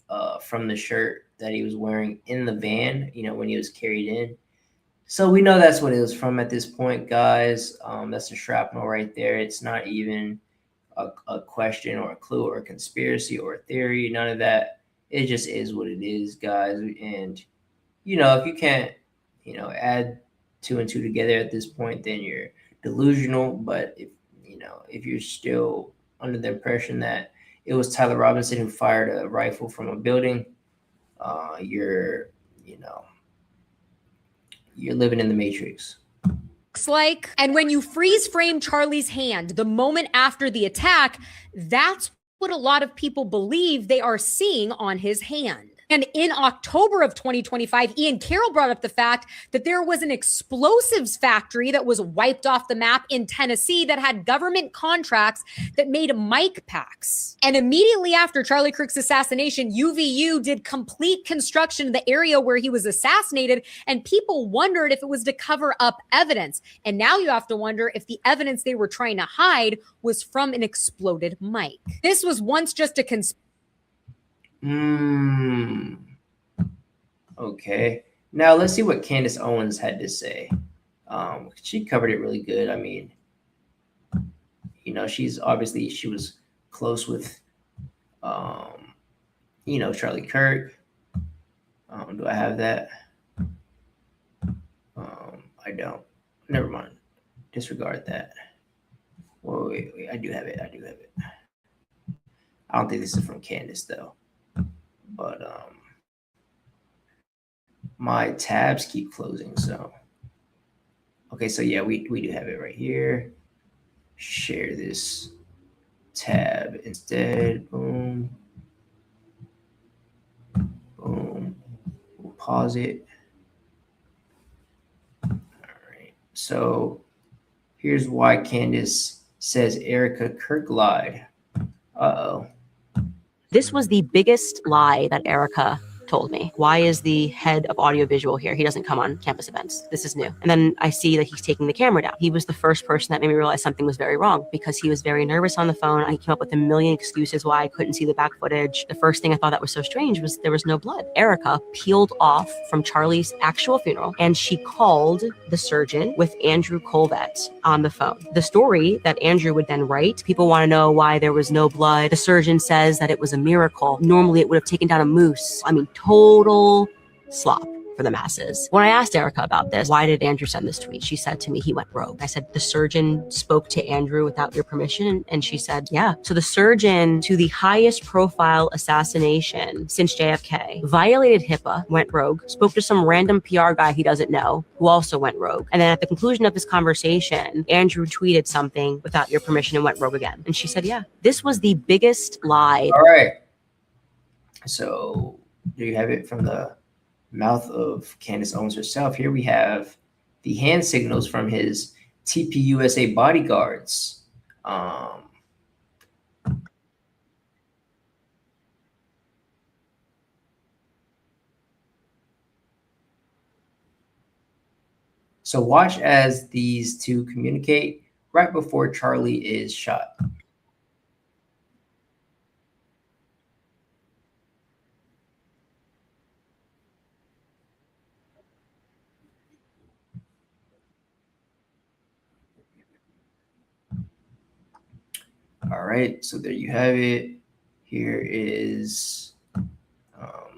from the shirt that he was wearing in the van, when he was carried in. So we know that's what it was from at this point, guys. That's the shrapnel right there. It's not even a question or a clue or a conspiracy or a theory. None of that. It just is what it is, guys. And, if you can't, add 2 and 2 together at this point, then you're delusional. But if you're still under the impression that it was Tyler Robinson who fired a rifle from a building, you're living in the Matrix. Like, and when you freeze frame Charlie's hand the moment after the attack, that's what a lot of people believe they are seeing on his hand. And in October of 2025, Ian Carroll brought up the fact that there was an explosives factory that was wiped off the map in Tennessee that had government contracts that made mic packs. And immediately after Charlie Kirk's assassination, UVU did complete construction in the area where he was assassinated, and people wondered if it was to cover up evidence. And now you have to wonder if the evidence they were trying to hide was from an exploded mic. This was once just a Okay. Now let's see what Candace Owens had to say. She covered it really good. I mean, she was close with, Charlie Kirk. Do I have that? I don't. Never mind. Disregard that. Wait. I do have it. I don't think this is from Candace though. But my tabs keep closing, so okay, so yeah, we do have it right here. Share this tab instead. Boom. We'll pause it. All right. So here's why Candace says Erica Kirk lied. Uh-oh. This was the biggest lie that Erica told me. Why is the head of audiovisual here? He doesn't come on campus events. This is new. And then I see that he's taking the camera down. He was the first person that made me realize something was very wrong because he was very nervous on the phone. I came up with a million excuses why I couldn't see the back footage. The first thing I thought that was so strange was there was no blood. Erica peeled off from Charlie's actual funeral and she called the surgeon with Andrew Colvett on the phone. The story that Andrew would then write, people want to know why there was no blood. The surgeon says that it was a miracle. Normally it would have taken down a moose. I mean, total slop for the masses. When I asked Erica about this, why did Andrew send this tweet? She said to me, he went rogue. I said, the surgeon spoke to Andrew without your permission? And she said, yeah. So the surgeon to the highest profile assassination since JFK violated HIPAA, went rogue, spoke to some random PR guy he doesn't know, who also went rogue. And then at the conclusion of this conversation, Andrew tweeted something without your permission and went rogue again. And she said, yeah, this was the biggest lie. All right. So there you have it from the mouth of Candace Owens herself. Here we have the hand signals from his TPUSA bodyguards. So watch as these two communicate right before Charlie is shot. All right, so there you have it. Here is,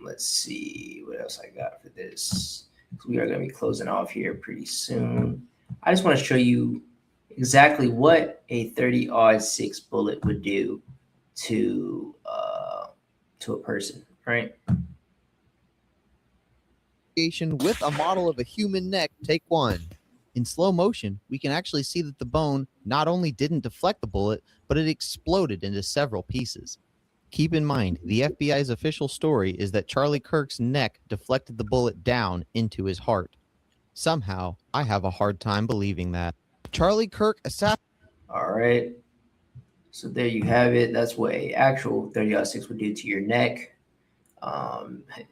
let's see what else I got for this. We are going to be closing off here pretty soon. I just want to show you exactly what a 30-06 bullet would do to a person, right? With a model of a human neck, take one. In slow motion, we can actually see that the bone not only didn't deflect the bullet, but it exploded into several pieces. Keep in mind, the FBI's official story is that Charlie Kirk's neck deflected the bullet down into his heart. Somehow, I have a hard time believing that. Charlie Kirk assassinated. All right. So there you have it. That's what an actual 30-06 would do to your neck.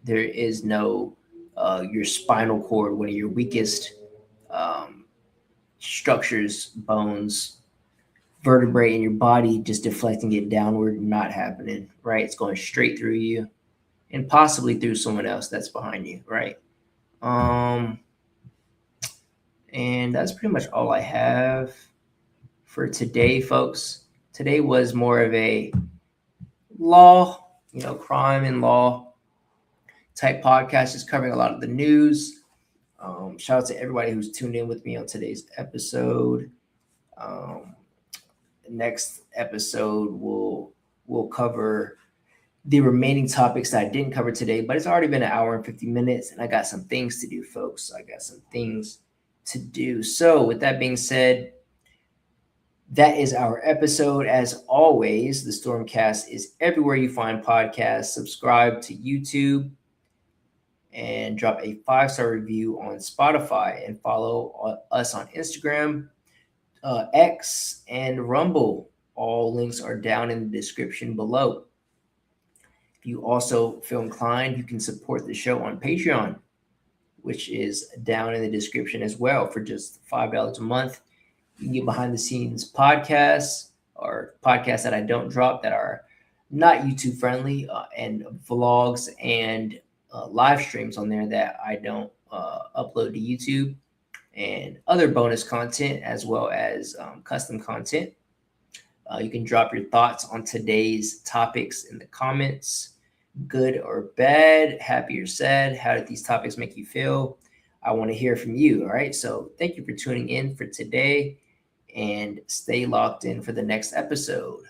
There is no your spinal cord, one of your weakest structures, bones, vertebrae in your body, just deflecting it downward, not happening, right? It's going straight through you and possibly through someone else that's behind you, right? And that's pretty much all I have for today, folks. Today was more of a law, crime and law type podcast, just covering a lot of the news. Shout out to everybody who's tuned in with me on today's episode. Next episode, we'll cover the remaining topics that I didn't cover today, but it's already been an hour and 50 minutes, and I got some things to do, folks. I got some things to do. So with that being said, that is our episode. As always, the StormCast is everywhere you find podcasts. Subscribe to YouTube, and drop a 5-star review on Spotify, and follow us on Instagram, X, and Rumble. All links are down in the description below. If you also feel inclined, you can support the show on Patreon, which is down in the description as well. For just $5 a month, you can get behind the scenes podcasts, or podcasts that I don't drop that are not YouTube friendly, and vlogs and live streams on there that I don't upload to YouTube, and other bonus content, as well as custom content. You can drop your thoughts on today's topics in the comments, good or bad, happy or sad. How did these topics make you feel? I want to hear from you. All right. So thank you for tuning in for today, and stay locked in for the next episode.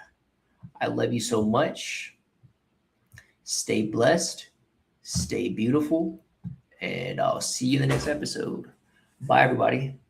I love you so much. Stay blessed, stay beautiful, and I'll see you in the next episode. Bye, everybody.